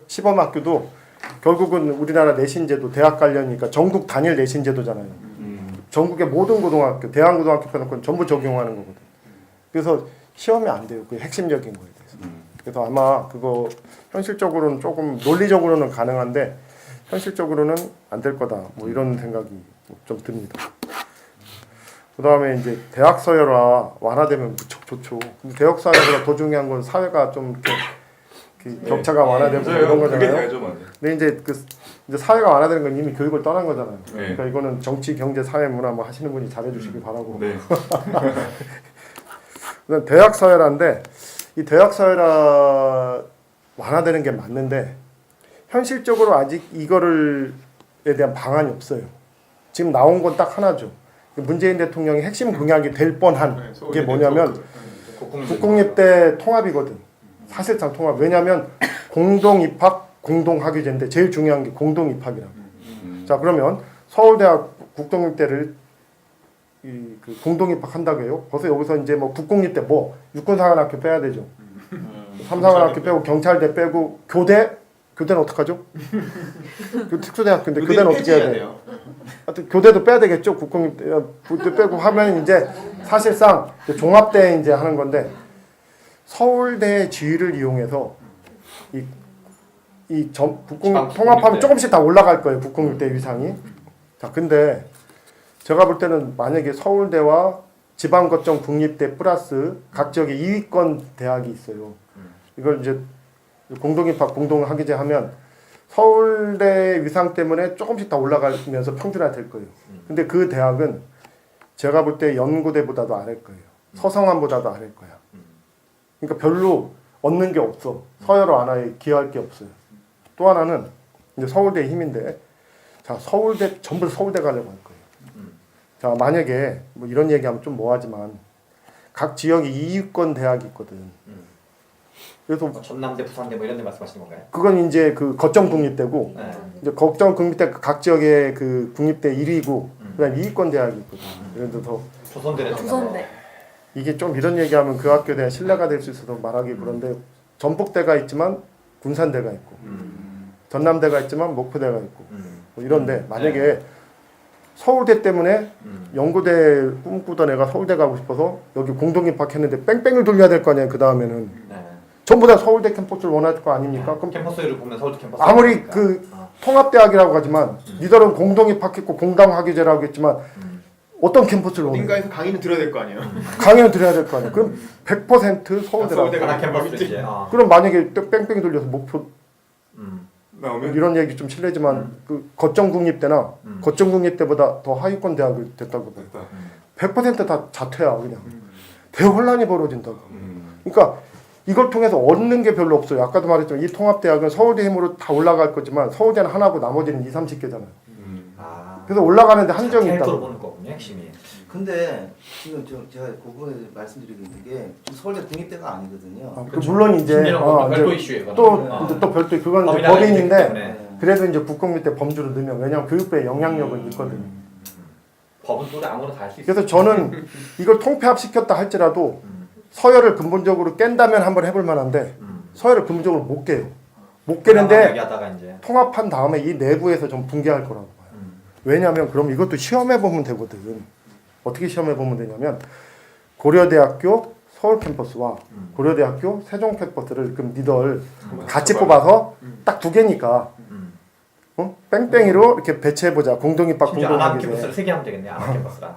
시범학교도 결국은 우리나라 내신제도 대학 관련이니까 전국 단일 내신제도잖아요. 전국의 모든 고등학교, 대한고등학교 빼놓고 전부 적용하는 거거든. 그래서 시험이 안 돼요. 그 핵심적인 거에 대해서. 그래서 아마 그거 현실적으로는 조금 논리적으로는 가능한데 현실적으로는 안 될 거다. 뭐 이런 생각이 좀 듭니다. 그다음에 이제 대학 서열화 완화되면 무척 좋죠. 근데 대학 서열화보다 더 중요한 건 사회가 좀 이렇게 그 격차가 완화되고 이런 그게 거잖아요. 돼야죠, 먼저. 근데 이제 사회가 완화되는 건 이미 교육을 떠난 거잖아요. 네. 그러니까 이거는 정치, 경제, 사회, 문화 뭐 하시는 분이 잘해주시기 바라고. 네. 그다음 대학 서열화인데 이 대학 서열화 완화되는 게 맞는데 현실적으로 아직 이거를에 대한 방안이 없어요. 지금 나온 건 딱 하나죠. 문재인 대통령이 핵심 공약이 될 뻔한 게 뭐냐면 국공립대 통합이거든. 사실상 통합. 왜냐하면 공동 입학, 공동 학위제인데 제일 중요한 게 공동 입학이라고. 자 그러면 서울대학 국공립대를 그 공동 입학한다고 해요. 벌써 여기서 이제 뭐 국공립대 뭐 육군사관학교 빼야 되죠. 삼사관학교 빼고 경찰대 빼고 교대는 어떡하죠? 그 특수대학교인데 교대는 어떻게 해야 돼요? 하여튼 교대도 빼야 되겠죠. 국공립대 빼고 하면 이제 사실상 종합대 이제 하는 건데 서울대 지위를 이용해서 국공립 통합하면 조금씩 다 올라갈 거예요. 국공립대 위상이. 자 근데 제가 볼 때는 만약에 서울대와 지방거점 국립대 플러스 각 지역에 2위권 대학이 있어요. 이걸 이제 공동입학, 공동학위제 하면 서울대 위상 때문에 조금씩 다 올라가면서 평준화 될 거예요. 근데 그 대학은 제가 볼 때 연고대보다도 아래일 거예요. 서성한보다도 아래일 거야. 그러니까 별로 얻는 게 없어. 서열 완화에 기여할 게 없어요. 또 하나는 이제 서울대의 힘인데 자 서울대 전부 서울대 가려고 할 거예요. 자 만약에 뭐 이런 얘기하면 좀 뭐하지만 각 지역에 2위권 대학이 있거든. 그래서 전남대, 부산대 뭐 이런 데 말씀하시는 건가요? 그건 이제 그 거점 국립대고 네. 이제 거점 국립대 각 지역의 그 국립대 1위고 그다음 2위권 대학이 있거든. 예를 들어서 조선대. 이게 좀 이런 얘기하면 그 학교에 대한 신뢰가 될 수 있어서 말하기 그런데 전북대가 있지만 군산대가 있고 전남대가 있지만 목포대가 있고 뭐 이런데 만약에 서울대 때문에 연고대 꿈꾸던 애가 서울대 가고 싶어서 여기 공동입학했는데 뺑뺑을 돌려야 될 거 아니에요. 그 다음에는 네. 전부 다 서울대 캠퍼스를 원할 거 아닙니까? 그럼 캠퍼스를 보면 서울대 캠퍼스. 아무리 그 통합대학이라고 하지만 니들은 공동입학했고 공당학위제라고 했지만 어떤 캠퍼스를 원해? 어딘가에서 강의는 들어야 될 거 아니에요. 강의는 들어야 될 거 아니에요. 그럼 100% 서울대라고. 서울대가 하나 캠퍼스인지. 그럼 만약에 뺑뺑이 돌려서 목표 나오면 이런 얘기 좀 실례지만 그 거점 국립대나 거점 국립대보다 더 하위권 대학을 됐다고 봐요. 됐다. 100%다 자퇴야 그냥. 대혼란이 벌어진다고. 그러니까 이걸 통해서 얻는 게 별로 없어요. 아까도 말했지만 이 통합대학은 서울대 힘으로 다 올라갈 거지만 서울대는 하나고 나머지는 2, 30개잖아요. 그래서 올라가는데 한정이 캐릭터로 있다고. 보는 거군요, 핵심이. 근데 지금 제가 그 부분에 말씀드리고 있는 게 지금 서울대 국립대가 아니거든요. 그 물론 이제 별도 이슈예요. 또 별도 그건 이제 법이라는 법인인데 얘기기 때문에. 그래도 이제 국공립대 범주로 넣으면 왜냐하면 교육부의 영향력은 있거든요. 법은 또 아무나 다 할 수 있어요. 그래서 저는 이걸 통폐합시켰다 할지라도 서열을 근본적으로 깬다면 한번 해볼 만한데 서열을 근본적으로 못 깨요. 못 깨는데 얘기하다가 이제 통합한 다음에 이 내부에서 좀 붕괴할 거라고 봐요. 왜냐하면 그럼 이것도 시험해 보면 되거든. 어떻게 시험해 보면 되냐면 고려대학교 서울 캠퍼스와 고려대학교 세종 캠퍼스를 그럼 니들 같이 뽑아서 딱 두 개니까 뺑뺑이로 이렇게 배치해 보자. 공동입학 심지어 아남 공동학위제. 캠퍼스를 3개 하면 되겠네. 아남 캠퍼스랑.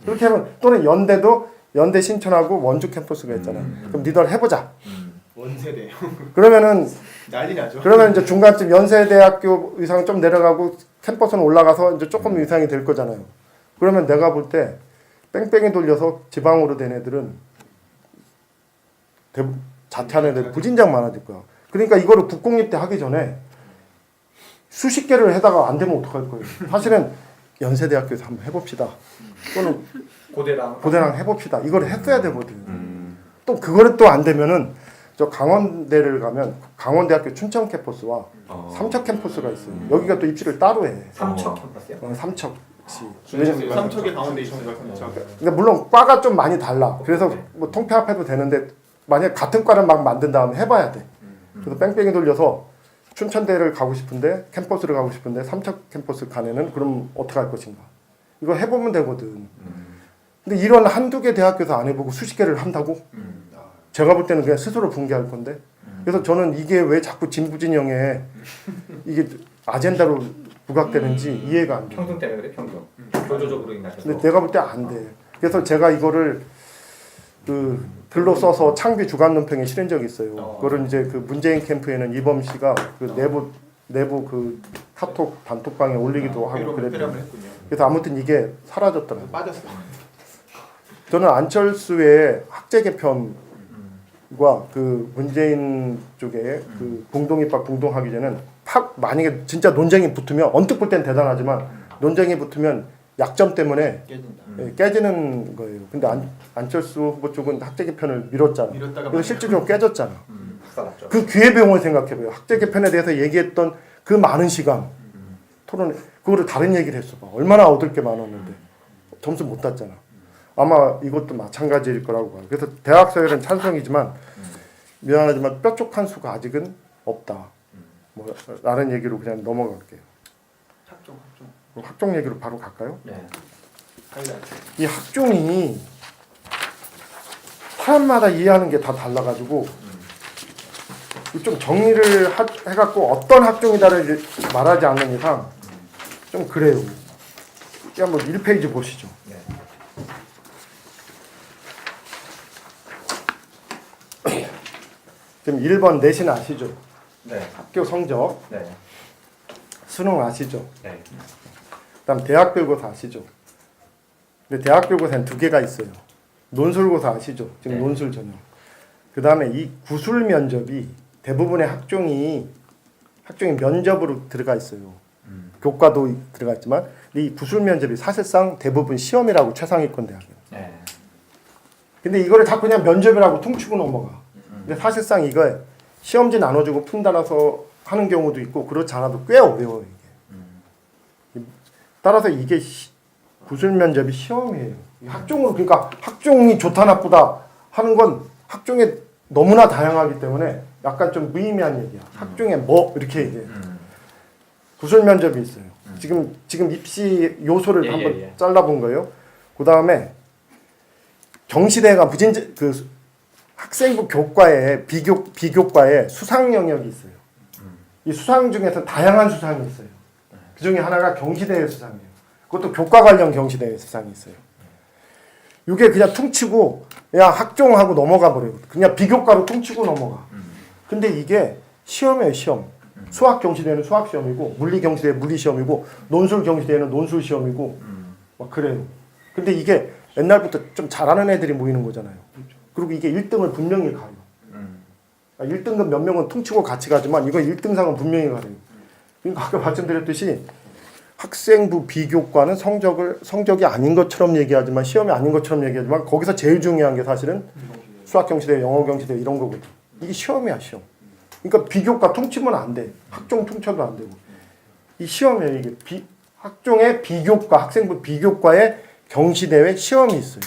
그렇게 하면 또는 연대도 연대 신촌하고 원주 캠퍼스가 있잖아. 그럼 니들 해보자. 원세대 그러면은 난리 나죠. 그러면 이제 중간쯤 연세대학교 의상 좀 내려가고 캠퍼스는 올라가서 이제 조금 의상이 될 거잖아요. 그러면 내가 볼 때 뺑뺑이 돌려서 지방으로 된 애들은 자퇴하는 애들 부진장 많아질 거야. 그러니까 이거를 국공립 때 하기 전에 수십 개를 해다가 안 되면 어떡할 거예요. 사실은 연세대학교에서 한번 해봅시다. 또는 고대랑 해봅시다. 이걸 했어야 되거든. 또 그거를 또 안 되면은 저 강원대를 가면 강원대학교 춘천 캠퍼스와 삼척 캠퍼스가 있어요. 여기가 또 입시를 따로 해. 삼척 캠퍼스요? 삼척시. 삼척에 강원대 있습니다. 근데 물론 과가 좀 많이 달라. 그래서 뭐 통폐합해도 되는데 만약 같은 과를 막 만든 다음에 해봐야 돼. 그래서 뺑뺑이 돌려서 춘천대를 가고 싶은데 캠퍼스를 가고 싶은데 삼척 캠퍼스 가면은 그럼 어떻게 할 것인가? 이거 해보면 되거든. 근데 이런 한두 개 대학교에서 안 해보고 수십 개를 한다고? 제가 볼 때는 그냥 스스로 붕괴할 건데. 그래서 저는 이게 왜 자꾸 진부진영에 이게 아젠다로 부각되는지 이해가 안 돼. 평등 때문에 그래 평등. 교조적으로 인하셔서. 근데 내가 볼 때 안 돼. 그래서 제가 이거를 그 글로 써서 창비 주간 논평에 실은 적이 있어요. 그거를 이제 그 문재인 캠프에는 이범 씨가 그 내부 그 카톡 단톡방에 올리기도 하고 그랬대요. 그래서 아무튼 이게 사라졌더라고요. 빠졌어. 저는 안철수의 학제 개편과 그 문재인 쪽에 그 공동입학 공동학위제는 만약에 진짜 논쟁이 붙으면 언뜻 볼 땐 대단하지만 논쟁이 붙으면 약점 때문에 깨진다. 깨지는 거예요. 근데 안철수 후보 쪽은 학제 개편을 밀었잖아. 밀었다가 그래서 실질적으로 깨졌잖아. 박살났죠. 그 기회비용을 생각해봐요. 학제 개편에 대해서 얘기했던 그 많은 시간 토론 그거를 다른 얘기를 했어 봐. 얼마나 얻을 게 많았는데 점수 못 땄잖아. 아마 이것도 마찬가지일 거라고 봐요. 그래서 대학 서열은 찬성이지만 미안하지만 뾰족한 수가 아직은 없다. 뭐 라는 얘기로 그냥 넘어갈게요. 그럼 학종 얘기로 바로 갈까요? 네. 이 학종이 사람마다 이해하는 게 다 달라가지고 좀 정리를 해갖고 어떤 학종이다를 말하지 않는 이상 좀 그래요. 한번 1페이지 보시죠. 네. 지금 1번 내신 아시죠? 네. 학교 성적, 네. 수능 아시죠? 네. 그다음 대학별고사 아시죠? 근데 대학별고사는 두 개가 있어요. 논술고사 아시죠? 지금 네. 논술 전형. 그다음에 이 구술 면접이 대부분의 학종이 면접으로 들어가 있어요. 교과도 들어가 있지만 이 구술 면접이 사실상 대부분 시험이라고 최상위권 대학이에요. 네. 근데 이거를 다 그냥 면접이라고 퉁치고 넘어가. 근데 사실상 이거 시험지 나눠주고 품달아서 하는 경우도 있고 그렇지 않아도 꽤 어려워요 이게. 따라서 이게 구술 면접이 시험이에요. 학종으로 그러니까 학종이 좋다 나쁘다 하는 건 학종에 너무나 다양하기 때문에 약간 좀 무의미한 얘기야. 학종에 뭐 이렇게 얘기해. 구술 면접이 있어요. 지금 입시 요소를 한번 잘라본 거예요. 그 다음에 경시대가 그 학생부 교과에 비교과에 수상 영역이 있어요. 이 수상 중에서 다양한 수상이 있어요. 그 중에 하나가 경시대회 수상이에요. 그것도 교과 관련 경시대회 수상이 있어요. 이게 그냥 퉁치고 그냥 학종하고 넘어가 버려요. 그냥 비교과로 퉁치고 넘어가. 근데 이게 시험이에요, 시험. 수학 경시대회는 수학 시험이고 물리 경시대회 물리 시험이고 논술 경시대회는 논술 시험이고 막 그래요. 근데 이게 옛날부터 좀 잘하는 애들이 모이는 거잖아요. 그리고 이게 1등을 분명히 가요. 1등급 몇 명은 퉁치고 같이 가지만 이거 1등상은 분명히 가요. 그러니까 아까 말씀드렸듯이 학생부 비교과는 성적이 아닌 것처럼 얘기하지만 시험이 아닌 것처럼 얘기하지만 거기서 제일 중요한 게 사실은 수학 경시대, 영어 경시대 이런 거거든. 이게 시험이야, 시험. 그러니까 비교과 퉁치면 안 돼. 학종 퉁쳐도 안 되고. 이 시험이에요, 이게. 학종의 비교과, 학생부 비교과의 경시대회 시험이 있어요.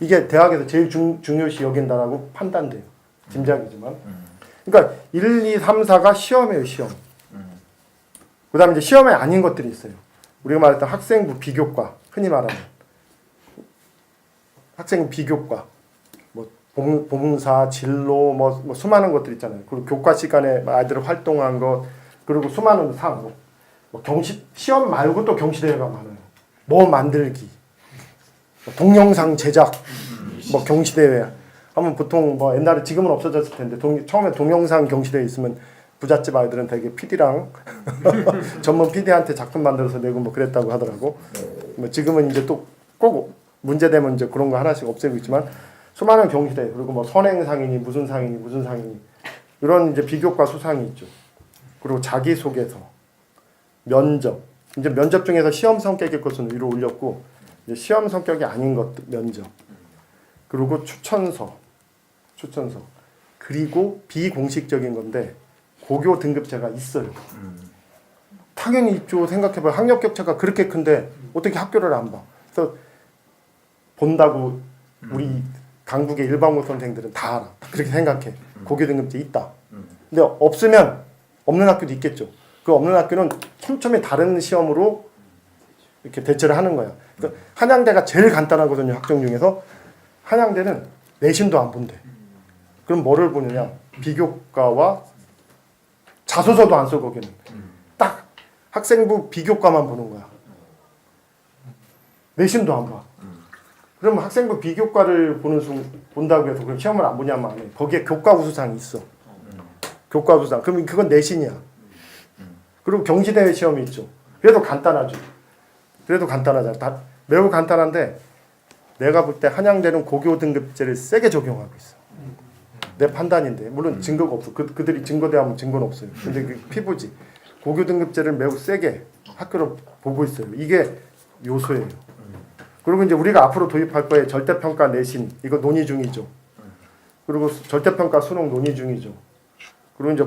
이게 대학에서 제일 중요시 여긴다라고 판단돼요. 짐작이지만. 그러니까 1, 2, 3, 4가 시험이에요, 시험. 그 다음에 이제 시험에 아닌 것들이 있어요. 우리가 말했던 학생부 비교과, 흔히 말하는. 학생부 비교과. 뭐, 봉사, 진로, 뭐 수많은 것들 있잖아요. 그리고 교과 시간에 아이들 활동한 것, 그리고 수많은 상. 뭐 시험 말고 또 경시대회가 많아요. 뭐 만들기. 동영상 제작, 뭐 경시대회 하면 보통 뭐 옛날에 지금은 없어졌을 텐데 처음에 동영상 경시대에 있으면 부잣집 아이들은 되게 PD랑 전문 PD한테 작품 만들어서 내고 뭐 그랬다고 하더라고. 뭐 지금은 이제 또 꼭 문제되면 이제 그런 거 하나씩 없애고 있지만 수많은 경시대 그리고 뭐 선행상이니 무슨 상이니 이런 이제 비교과 수상이 있죠. 그리고 자기소개서, 면접. 이제 면접 중에서 시험 성격의 것은 위로 올렸고 이제 시험 성격이 아닌 것들 면접. 그리고 추천서. 그리고 비공식적인 건데 고교 등급제가 있어요. 당연히 있죠. 생각해봐요. 학력 격차가 그렇게 큰데 어떻게 학교를 안 봐? 그래서 본다고 우리 강북의 일반고 선생들은 다 알아. 그렇게 생각해. 고교 등급제 있다. 근데 없으면 없는 학교도 있겠죠. 그 없는 학교는 촘촘히 다른 시험으로 이렇게 대처를 하는 거야. 그러니까 한양대가 제일 간단하거든요. 학종 중에서. 한양대는 내신도 안 본대. 그럼 뭐를 보느냐? 비교과와 자소서도 안 써 거기는. 딱 학생부 비교과만 보는 거야. 내신도 안 봐. 그러면 학생부 비교과를 본다고 해서 그럼 시험을 안 보냐면 안 해. 거기에 교과 우수상이 있어. 교과 우수상. 그러면 그건 내신이야. 그리고 경시대 시험이 있죠. 그래도 간단하죠. 그래도 간단하잖아. 다 매우 간단한데 내가 볼 때 한양대는 고교 등급제를 세게 적용하고 있어. 내 판단인데 물론 증거가 없어. 그들이 증거대하면 증거는 없어요. 근데 그 피부지. 고교 등급제를 매우 세게 학교로 보고 있어요. 이게 요소예요. 그리고 이제 우리가 앞으로 도입할 거에 절대평가 내신 이거 논의 중이죠. 그리고 절대평가 수능 논의 중이죠. 그리고 이제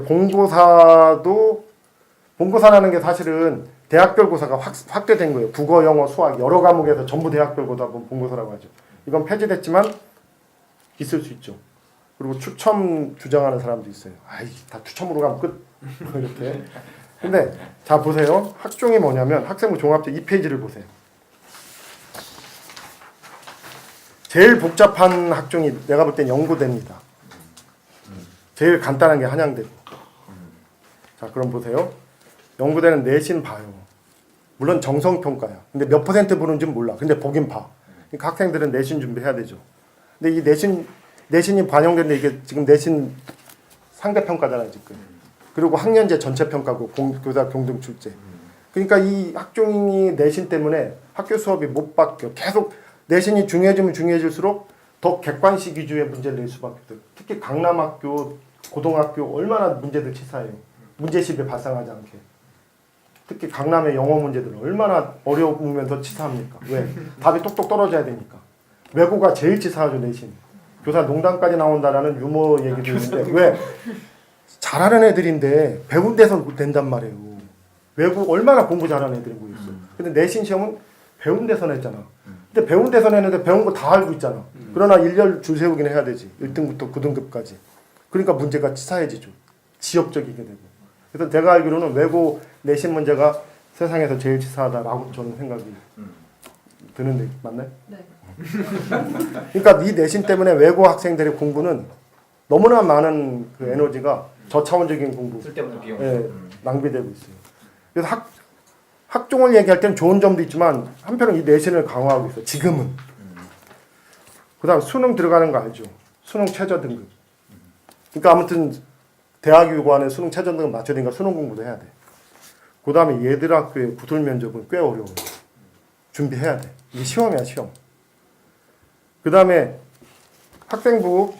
본고사라는 게 사실은 대학별고사가 확대된 거예요. 국어, 영어, 수학 여러 과목에서 전부 대학별고사 본고사라고 하죠. 이건 폐지됐지만 있을 수 있죠. 그리고 추첨 주장하는 사람도 있어요. 아이 다 추첨으로 가면 끝 이렇게. 근데 자 보세요. 학종이 뭐냐면 학생부 종합제 2페이지를 보세요. 제일 복잡한 학종이 내가 볼 땐 연고대입니다. 제일 간단한 게 한양대고. 자 그럼 보세요. 연고대는 내신 봐요. 물론 정성평가야. 근데 몇 퍼센트 보는지는 몰라. 근데 보긴 봐. 그러니까 학생들은 내신 준비해야 되죠. 근데 이 내신이 반영되는데 이게 지금 내신 상대평가잖아요 지금. 그리고 학년제 전체평가고 교사 공동출제. 그러니까 이 학종이 내신 때문에 학교 수업이 못 바뀌어. 계속 내신이 중요해지면 중요해질수록 더 객관식 위주의 문제를 낼 수밖에 없어요. 특히 강남학교, 고등학교 얼마나 문제들 치사해요. 문제집에 발생하지 않게. 특히 강남의 영어 문제들은 얼마나 어려우면서 치사합니까? 왜? 답이 똑똑 떨어져야 되니까. 외고가 제일 치사하죠 내신. 교사 농담까지 나온다라는 유머 얘기도 있는데 왜? 잘하는 애들인데 배운 데서 된단 말이에요. 외고 얼마나 공부 잘하는 애들이 모였어. 근데 내신 시험은 배운 데서 냈잖아. 근데 배운 데서 내는데 배운 거 다 알고 있잖아. 그러나 일렬 줄 세우긴 해야 되지. 1등부터 9등급까지. 그러니까 문제가 치사해지죠. 지역적이게 되고. 그래서 제가 알기로는 외고 내신 문제가 세상에서 제일 치사하다라고 저는 생각이 드는데 맞나요? 네. 그러니까 이 내신 때문에 외고 학생들의 공부는 너무나 많은 그 에너지가 저차원적인 공부 쓸데없는 비용. 낭비되고 있어요. 그래서 학종을 얘기할 때는 좋은 점도 있지만 한편은 이 내신을 강화하고 있어요. 지금은. 그다음 수능 들어가는 거 알죠? 수능 최저 등급. 그러니까 아무튼 대학 유고하는 수능 최저 등급 맞춰야 되니까 수능 공부도 해야 돼. 그다음에 얘들 학교의 구술 면접은 꽤 어려워요. 준비해야 돼. 이게 시험이야 시험. 그다음에 학생부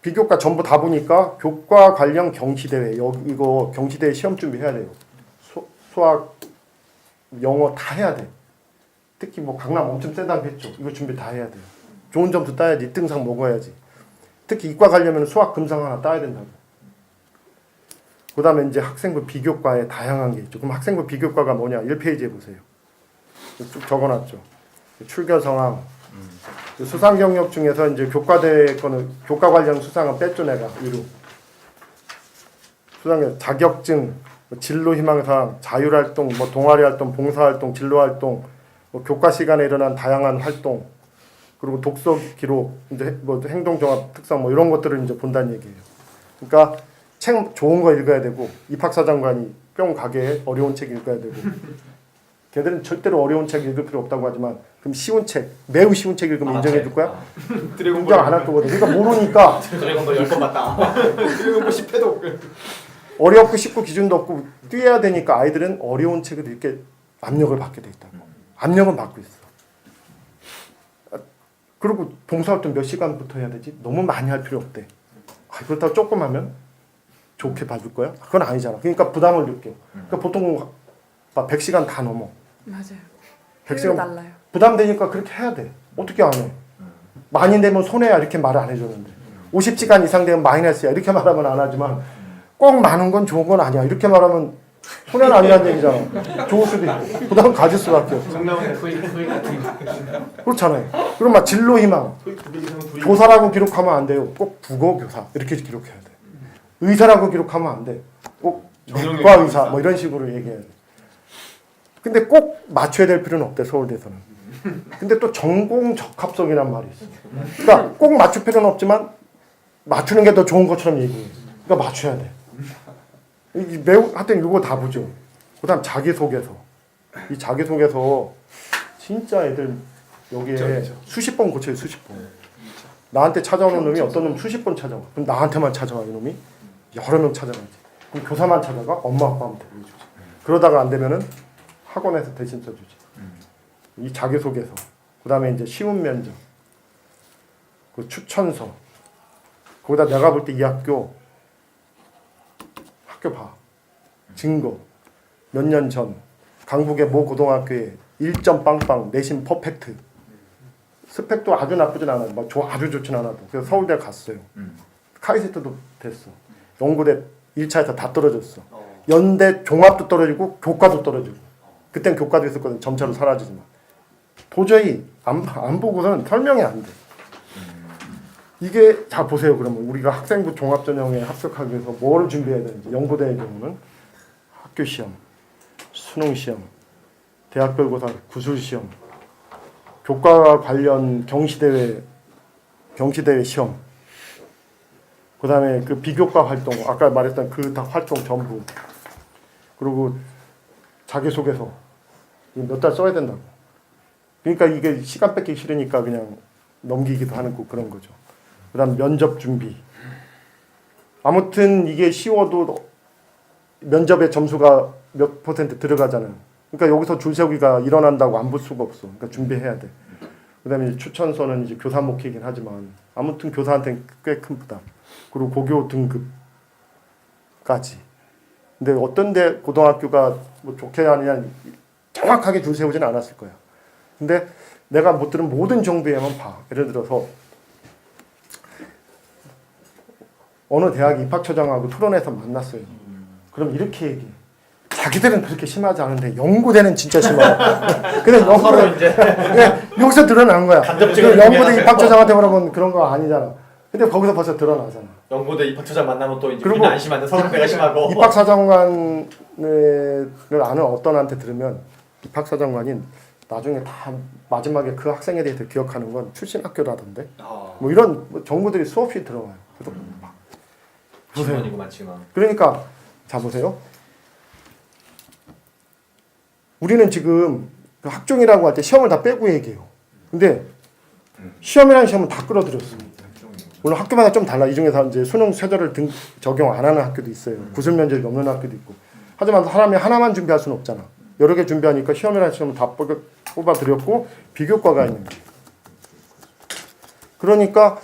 비교과 전부 다 보니까 교과 관련 경시대회 이거 경시대회 시험 준비해야 돼요. 수학, 영어 다 해야 돼. 특히 뭐 강남 엄청 세다고 했죠. 이거 준비 다 해야 돼요. 좋은 점수 따야지. 1등상 먹어야지. 특히 이과 가려면 수학 금상 하나 따야 된다고. 그 다음에 이제 학생부 비교과에 다양한 게 있죠. 그럼 학생부 비교과가 뭐냐? 1페이지에 보세요. 쭉 적어놨죠. 출결 상황. 수상 경력 중에서 이제 교과대 거는 교과 관련 수상은 뺐죠 내가 위로. 수상 자격증, 진로 희망 사항, 자율 활동, 뭐 동아리 활동, 봉사 활동, 진로 활동, 뭐 교과 시간에 일어난 다양한 활동, 그리고 독서 기록, 이제 뭐 행동 종합 특성 뭐 이런 것들을 이제 본다는 얘기예요. 그러니까 책 좋은 거 읽어야 되고 입학사정관이 뿅 가게 어려운 책 읽어야 되고 걔들은 절대로 어려운 책 읽을 필요 없다고 하지만 그럼 쉬운 책, 매우 쉬운 책 읽으면 인정해 줄 거야? 드래곤볼 인정 안 할 거거든. 그러니까 모르니까 드래곤볼 10번 봤다. 드래곤볼 10회도 없고. 어렵고 쉽고 기준도 없고 뛰어야 되니까 아이들은 어려운 책을 이렇게 압력을 받게 돼 있다고. 압력은 받고 있어. 그리고 봉사활동 몇 시간부터 해야 되지? 너무 많이 할 필요 없대. 그렇다고 조금 하면 좋게 봐줄 거야? 그건 아니잖아. 그러니까 부담을 느껴. 그러니까 보통 100시간 다 넘어. 맞아요. 100시간 달라요. 부담되니까 그렇게 해야 돼. 어떻게 안 해? 많이 되면 손해야 이렇게 말을 안 해줬는데 50시간 이상 되면 마이너스야 이렇게 말하면 안 하지만 꼭 많은 건 좋은 건 아니야 이렇게 말하면 손해는 아니라는 얘기잖아. 좋을 수도 있고 부담 가질 수밖에 없어. 정남은 후익 같은 그렇잖아요. 그럼 막 진로 희망 교사라고 기록하면 안 돼요. 꼭 국어 교사 이렇게 기록해야 돼. 의사라고 기록하면 안 돼. 꼭 내과 의사 뭐 이런 식으로 얘기해야 돼. 근데 꼭 맞춰야 될 필요는 없대 서울대에서는. 근데 또 전공 적합성이란 말이 있어. 그러니까 꼭 맞출 필요는 없지만 맞추는 게 더 좋은 것처럼 얘기해. 그러니까 맞춰야 돼. 매우 하여튼 이거 다 보죠. 그다음 자기소개서. 이 자기소개서 진짜 애들 여기에 수십 번 고쳐요. 수십 번. 나한테 찾아오는 놈이 어떤 놈 수십 번 찾아와. 그럼 나한테만 찾아와 이 놈이 여러 명 찾아가지. 그럼 교사만 찾아가 엄마 아빠한테 보여주지. 그러다가 안 되면은 학원에서 대신 써주지. 이 자기소개서. 그다음에 이제 시험 면접. 그 추천서. 거기다 내가 볼 때 이 학교 봐. 증거. 몇 년 전 강북의 모 고등학교에 1점 빵빵 내신 퍼펙트. 스펙도 아주 나쁘진 않아요. 막 아주 좋진 않아도. 그래서 서울대 갔어요. 카이스트도 됐어. 연구대 1차에서 다 떨어졌어. 연대 종합도 떨어지고 교과도 떨어지고. 그땐 교과도 있었거든. 점차로 사라지지만. 도저히 안 보고서는 설명이 안 돼. 이게 자 보세요. 그러면 우리가 학생부 종합전형에 합격하기 위해서 뭐를 준비해야 되는지. 연구대의 경우는 학교 시험, 수능 시험, 대학별고사 구술 시험, 교과 관련 경시대회 시험, 그 다음에 그 비교과 활동, 아까 말했던 그 다 활동 전부, 그리고 자기소개서 몇 달 써야 된다고. 그러니까 이게 시간 뺏기 싫으니까 그냥 넘기기도 하는 거 그런 거죠. 그 다음 면접 준비. 아무튼 이게 쉬워도 면접의 점수가 몇 % 들어가잖아요. 그러니까 여기서 줄 세우기가 일어난다고 안 볼 수가 없어. 그러니까 준비해야 돼. 그 다음에 추천서는 이제 교사 목회이긴 하지만 아무튼 교사한테는 꽤 큰 부담. 그리고 고교 등급까지. 근데 어떤 데 고등학교가 뭐 좋게 하느냐 정확하게 줄 세우지는 않았을 거야. 근데 내가 못 들은 모든 정보에만 봐. 예를 들어서 어느 대학 입학처장하고 토론해서 만났어요. 그럼 이렇게 얘기해. 자기들은 그렇게 심하지 않은데 연구대는 진짜 심하다. 근데 연구대 여기서 드러난 거야. 연구대 입학처장한테 물어보면 그런 거 아니잖아. 근데 거기서 벌써 드러나잖아. 연고대 입학처장 만나면 또 이제 그리고 우리는 안 심한데 서울대가 심하고. 입학사정관을 아는 어떤 한테 들으면 입학사정관이 나중에 다 마지막에 그 학생에 대해서 기억하는 건 출신 학교라던데. 뭐 이런 정보들이 수없이 들어와요. 그래서 막 보세요. 그러니까 자 보세요. 우리는 지금 그 학종이라고 할 때 시험을 다 빼고 얘기해요. 근데 시험이라는 시험은 다 끌어들였어. 물론 학교마다 좀 달라. 이 중에서 이제 수능 최저를 적용 안 하는 학교도 있어요. 구술 면접이 없는 학교도 있고. 하지만 사람이 하나만 준비할 수는 없잖아. 여러 개 준비하니까 시험이라는 시험은 다 뽑아들였고 비교과가 있는 거예요. 그러니까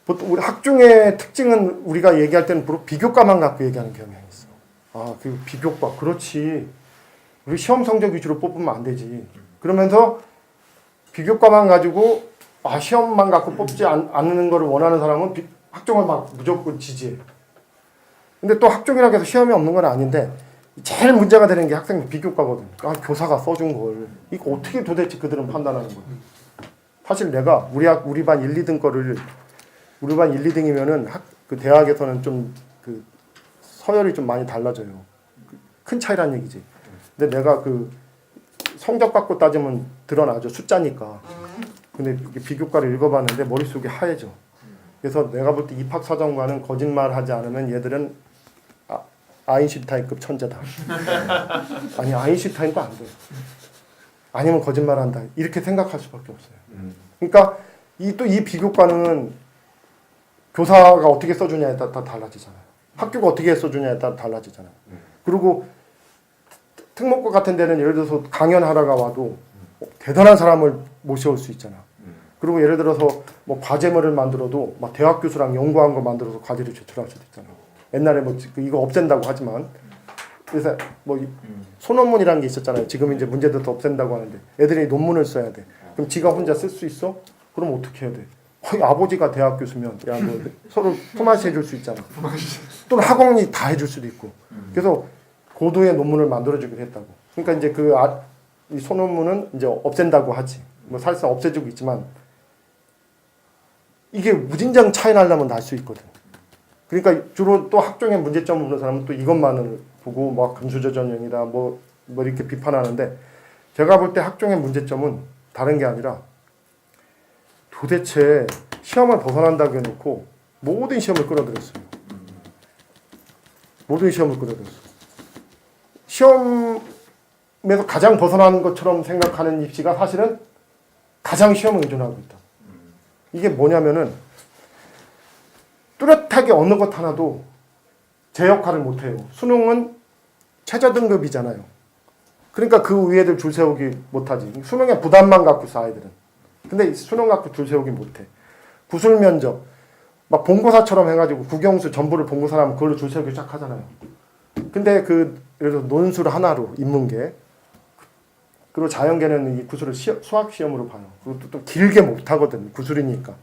보통 우리 학종의 특징은 우리가 얘기할 때는 바로 비교과만 갖고 얘기하는 경향이 있어. 아, 그 비교과. 그렇지. 우리 시험 성적 위주로 뽑으면 안 되지. 그러면서 비교과만 가지고 시험만 갖고 뽑지 않는 거를 원하는 사람은 학종을 막 무조건 지지해. 근데 또 학종이라고 해서 시험이 없는 건 아닌데 제일 문제가 되는 게 학생 비교과거든. 교사가 써준 걸. 이거 어떻게 도대체 그들은 판단하는 거야. 사실 내가 우리 반 1, 2등 거를 우리 반 1, 2등이면은 그 대학에서는 좀 그 서열이 좀 많이 달라져요. 큰 차이란 얘기지. 근데 내가 그 성적 갖고 따지면 드러나죠. 숫자니까. 근데 비교과를 읽어봤는데 머릿속이 하얘져. 그래서 내가 볼 때 입학사정관은 거짓말하지 않으면 얘들은 아인슈타인급 천재다. 아니 아인슈타인도 안 돼. 아니면 거짓말한다. 이렇게 생각할 수밖에 없어요. 그러니까 이 비교과는 교사가 어떻게 써주냐에 따라 다 달라지잖아요. 학교가 어떻게 써주냐에 따라 달라지잖아요. 그리고 특목고 같은 데는 예를 들어서 강연하러가 와도 대단한 사람을 모셔올 수 있잖아. 그리고 예를 들어서 뭐 과제물을 만들어도 막 대학 교수랑 연구한 거 만들어서 과제를 제출할 수도 있잖아. 옛날에 뭐 이거 없앤다고 하지만 그래서 뭐 소논문이라는 게 있었잖아요. 지금 이제 문제도 더 없앤다고 하는데 애들이 논문을 써야 돼. 그럼 지가 혼자 쓸 수 있어? 그럼 어떻게 해야 돼? 아버지가 대학 교수면 야 뭐 서로 품앗이 해줄 수 있잖아. 또는 학원이 다 해줄 수도 있고. 그래서 고도의 논문을 만들어주기로 했다고. 그러니까 이제 이 소논문은 이제 없앤다고 하지. 뭐 사실상 없애주고 있지만 이게 무진장 차이 나려면 날 수 있거든. 그러니까 주로 또 학종에 문제점 없는 사람은 또 이것만을 보고 막 금수저 전형이다 뭐 이렇게 비판하는데 제가 볼 때 학종의 문제점은 다른 게 아니라 도대체 시험을 벗어난다고 해놓고 모든 시험을 끌어들였어요. 모든 시험을 끌어들였어. 시험에서 가장 벗어나는 것처럼 생각하는 입시가 사실은 가장 시험에 의존하고 있다. 이게 뭐냐면은 뚜렷하게 어느 것 하나도 제 역할을 못해요. 수능은 최저 등급이잖아요. 그러니까 그 위에들 줄 세우기 못하지. 수능에 부담만 갖고 있어 아이들은. 근데 수능 갖고 줄 세우기 못해. 구술 면접 막 본고사처럼 해가지고 국영수 전부를 본고사라면 그걸로 줄 세우기 시작하잖아요. 근데 예를 들어 논술 하나로 인문계 그리고 자연계는 이 구술을 수학 시험으로 봐요. 그리고 또 길게 못 하거든. 구술이니까.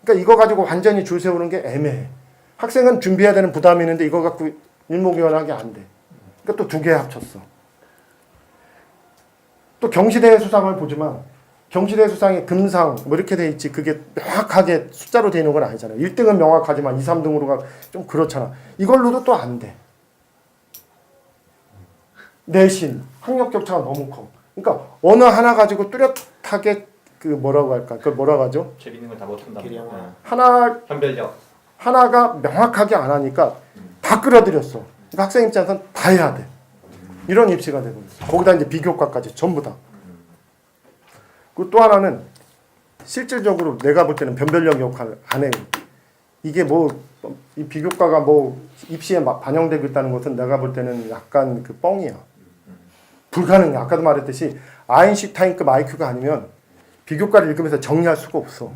그러니까 이거 가지고 완전히 줄 세우는 게 애매해. 학생은 준비해야 되는 부담이 있는데 이거 갖고 일목요연하게 안 돼. 그러니까 또 두 개 합쳤어. 또 경시대회 수상을 보지만 경시대회 수상이 금상 뭐 이렇게 돼 있지 그게 명확하게 숫자로 돼 있는 건 아니잖아요. 1등은 명확하지만 2, 3등으로가 좀 그렇잖아. 이걸로도 또 안 돼. 내신, 학력 격차가 너무 커. 그러니까 어느 하나 가지고 뚜렷하게 뭐라고 할까? 그걸 뭐라고 하죠? 재밌는 건 다 못한다. 하나가 명확하게 안 하니까 다 끌어들였어. 그러니까 학생 입장에서는 다 해야 돼. 이런 입시가 되버렸어. 거기다 이제 비교과까지 전부 다. 그리고 또 하나는 실질적으로 내가 볼 때는 변별력 역할을 안 해요. 이게 이 비교과가 입시에 반영되고 있다는 것은 내가 볼 때는 약간 뻥이야. 불가능해. 아까도 말했듯이 아인슈타인급 IQ가 아니면 비교과를 읽으면서 정리할 수가 없어.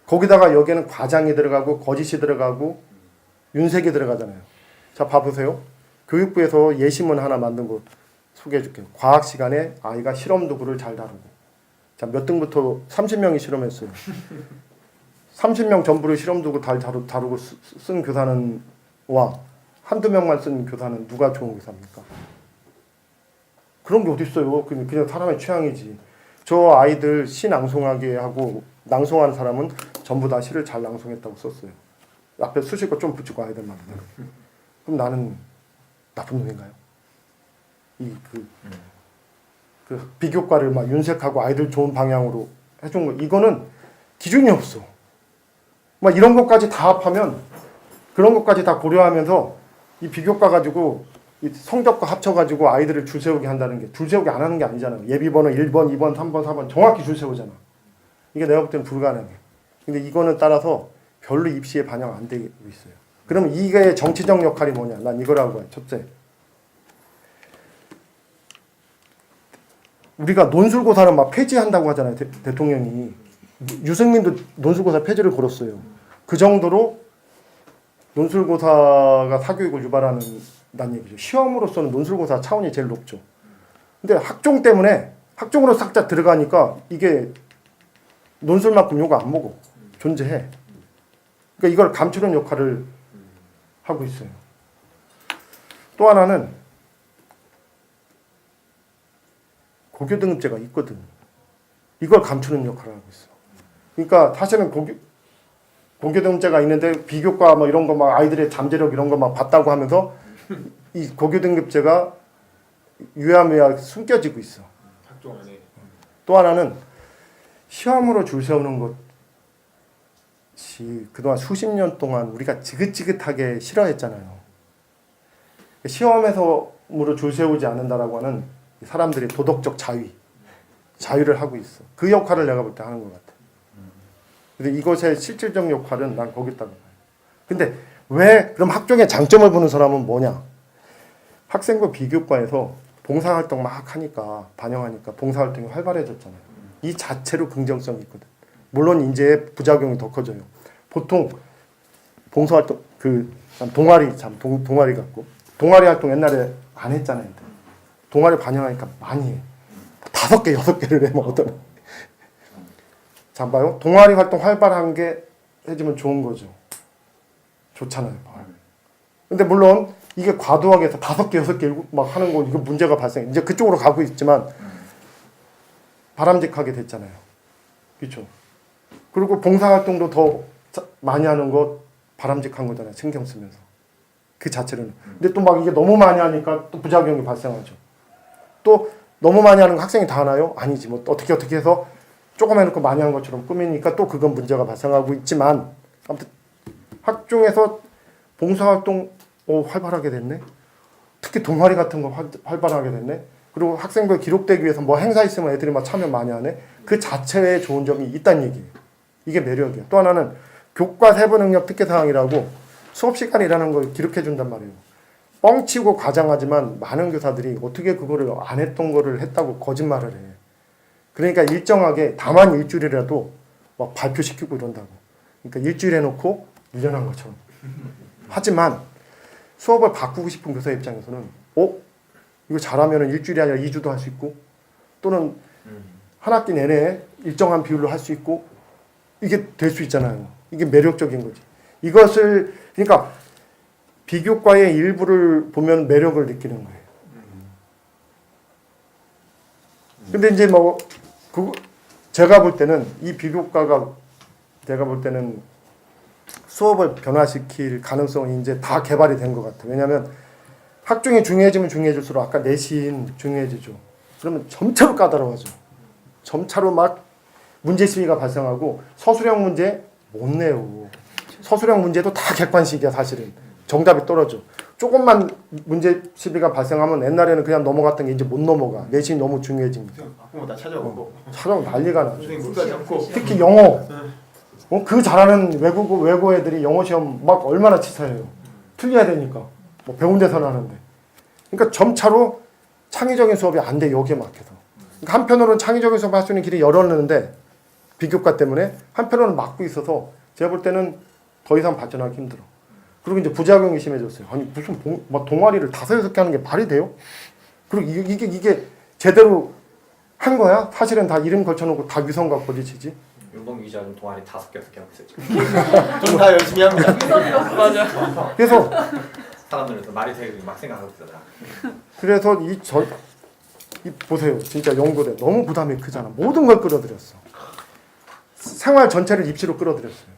거기다가 여기에는 과장이 들어가고 거짓이 들어가고 윤색이 들어가잖아요. 자 봐보세요. 교육부에서 예시문 하나 만든 거 소개해 줄게요. 과학 시간에 아이가 실험 도구를 잘 다루고. 자 몇 등부터 30명이 실험했어요. 30명 전부를 실험 도구 잘 다루고 쓴 교사는 한두 명만 쓴 교사는 누가 좋은 교사입니까? 그런 게 어디 있어요? 그냥 사람의 취향이지. 저 아이들 시 낭송하게 하고 낭송하는 사람은 전부 다 시를 잘 낭송했다고 썼어요. 앞에 수식어 좀 붙이고 아이들만. 그럼 나는 나쁜 놈인가요? 그 비교과를 막 윤색하고 아이들 좋은 방향으로 해준 거 이거는 기준이 없어. 막 이런 것까지 다 합하면 그런 것까지 다 고려하면서 이 비교과 가지고 이 성적과 합쳐가지고 아이들을 줄 세우게 한다는 게 줄 세우게 안 하는 게 아니잖아요. 예비번호 1번, 2번, 3번, 4번 정확히 줄 세우잖아. 이게 내가 볼 때는 불가능해. 근데 이거는 따라서 별로 입시에 반영 안 되고 있어요. 그럼 이게 정치적 역할이 뭐냐? 난 이거라고 해. 첫째. 우리가 논술고사는 막 폐지한다고 하잖아요. 대통령이. 유승민도 논술고사 폐지를 걸었어요. 그 정도로 논술고사가 사교육을 유발하는 얘기죠. 시험으로서는 논술고사 차원이 제일 높죠. 근데 학종 때문에 학종으로 싹 들어가니까 이게 논술만큼 욕 안 먹어. 존재해. 그러니까 이걸 감추는 역할을 하고 있어요. 또 하나는 고교등급제가 있거든. 이걸 감추는 역할을 하고 있어. 그러니까 사실은 고교등급제가 있는데 비교과 뭐 이런 거 막 아이들의 잠재력 이런 거 막 봤다고 하면서 이 고교등급제가 유야무야 숨겨지고 있어. 학종 안에. 또 하나는 시험으로 줄 세우는 것이 그동안 수십 년 동안 우리가 지긋지긋하게 싫어했잖아요. 시험에서으로 줄 세우지 않는다라고 하는 사람들이 도덕적 자유를 하고 있어. 그 역할을 내가 볼 때 하는 것 같아. 근데 이것의 실질적 역할은 난 거기다 봐요. 근데 왜 그럼 학종의 장점을 보는 사람은 뭐냐? 학생부 비교과에서 봉사활동 막 하니까 반영하니까 봉사활동이 활발해졌잖아요. 이 자체로 긍정성이 있거든. 물론 이제 부작용이 더 커져요. 보통 봉사활동 동아리 같고 동아리 활동 옛날에 안 했잖아요. 동아리 반영하니까 많이 해. 5개, 6개를 해 먹었더니. 자, 봐요. 동아리 활동 활발한 게 해주면 좋은 거죠. 좋잖아요. 근데 물론 이게 과도하게 해서 5개, 6개 막 하는 거 이거 문제가 발생. 이제 그쪽으로 가고 있지만 바람직하게 됐잖아요. 그렇죠? 그리고 봉사활동도 더 많이 하는 거 바람직한 거잖아요. 신경 쓰면서. 그 자체로는. 근데 또 막 이게 너무 많이 하니까 또 부작용이 발생하죠. 또 너무 많이 하는 거 학생이 다 하나요? 아니지. 뭐 어떻게 해서 조금 해놓고 많이 하는 것처럼 꾸미니까 또 그건 문제가 발생하고 있지만 아무튼 학종에서 봉사활동 활발하게 됐네. 특히 동아리 같은 거 활발하게 됐네. 그리고 학생부에 기록되기 위해서 뭐 행사 있으면 애들이 막 참여 많이 하네. 그 자체에 좋은 점이 있다는 얘기예요. 이게 매력이에요. 또 하나는 교과 세부 능력 특기 사항이라고 수업 시간이라는 걸 기록해 준단 말이에요. 뻥치고 과장하지만 많은 교사들이 어떻게 그거를 안 했던 거를 했다고 거짓말을 해. 그러니까 일정하게 다만 일주일이라도 막 발표시키고 이런다고. 그러니까 일주일 해놓고 1년 한 것처럼. 하지만 수업을 바꾸고 싶은 교사 입장에서는 이거 잘하면 일주일이 아니라 2주도 할 수 있고 또는 한 학기 내내 일정한 비율로 할 수 있고 이게 될 수 있잖아요. 이게 매력적인 거지. 이것을 그러니까 비교과의 일부를 보면 매력을 느끼는 거예요. 근데 이제 뭐 제가 볼 때는 이 비교과가 제가 볼 때는 수업을 변화시킬 가능성이 이제 다 개발이 된 것 같아요. 왜냐하면 학종이 중요해지면 중요해질수록 아까 내신 중요해지죠. 그러면 점차로 까다로워져. 점차로 막 문제 시비가 발생하고 서술형 문제 못 내요. 서술형 문제도 다 객관식이야 사실은. 정답이 떨어져. 조금만 문제 시비가 발생하면 옛날에는 그냥 넘어갔던 게 이제 못 넘어가. 내신이 너무 중요해집니다. 바꾸면 다 찾아오고. 찾아오면 난리가 나죠. 선생님 물까지 않고. 특히 영어. 그 잘하는 외고 애들이 영어 시험 막 얼마나 치사해요. 틀려야 되니까. 뭐 배운 데서는 하는데. 그러니까 점차로 창의적인 수업이 안 돼. 여기에 막혀서. 그러니까 한편으로는 창의적인 수업 할 수 있는 길이 열었는데 비교과 때문에 한편으로는 막고 있어서 제가 볼 때는 더 이상 발전하기 힘들어. 그리고 이제 부작용이 심해졌어요. 아니 무슨 막 동아리를 5, 6개 하는 게 말이 돼요? 그리고 이게 제대로 한 거야? 사실은 다 이름 걸쳐놓고 다 위선과 거짓이지. 윤봉 기자는 동아리 5개, 6개 하고 있었죠. 좀 다 열심히 합니다. 맞아. 그래서 사람들은 말이 되게 막 생각하고 있잖아. 그래서 이 보세요. 진짜 연구대 너무 부담이 크잖아. 모든 걸 끌어들였어. 생활 전체를 입시로 끌어들였어요.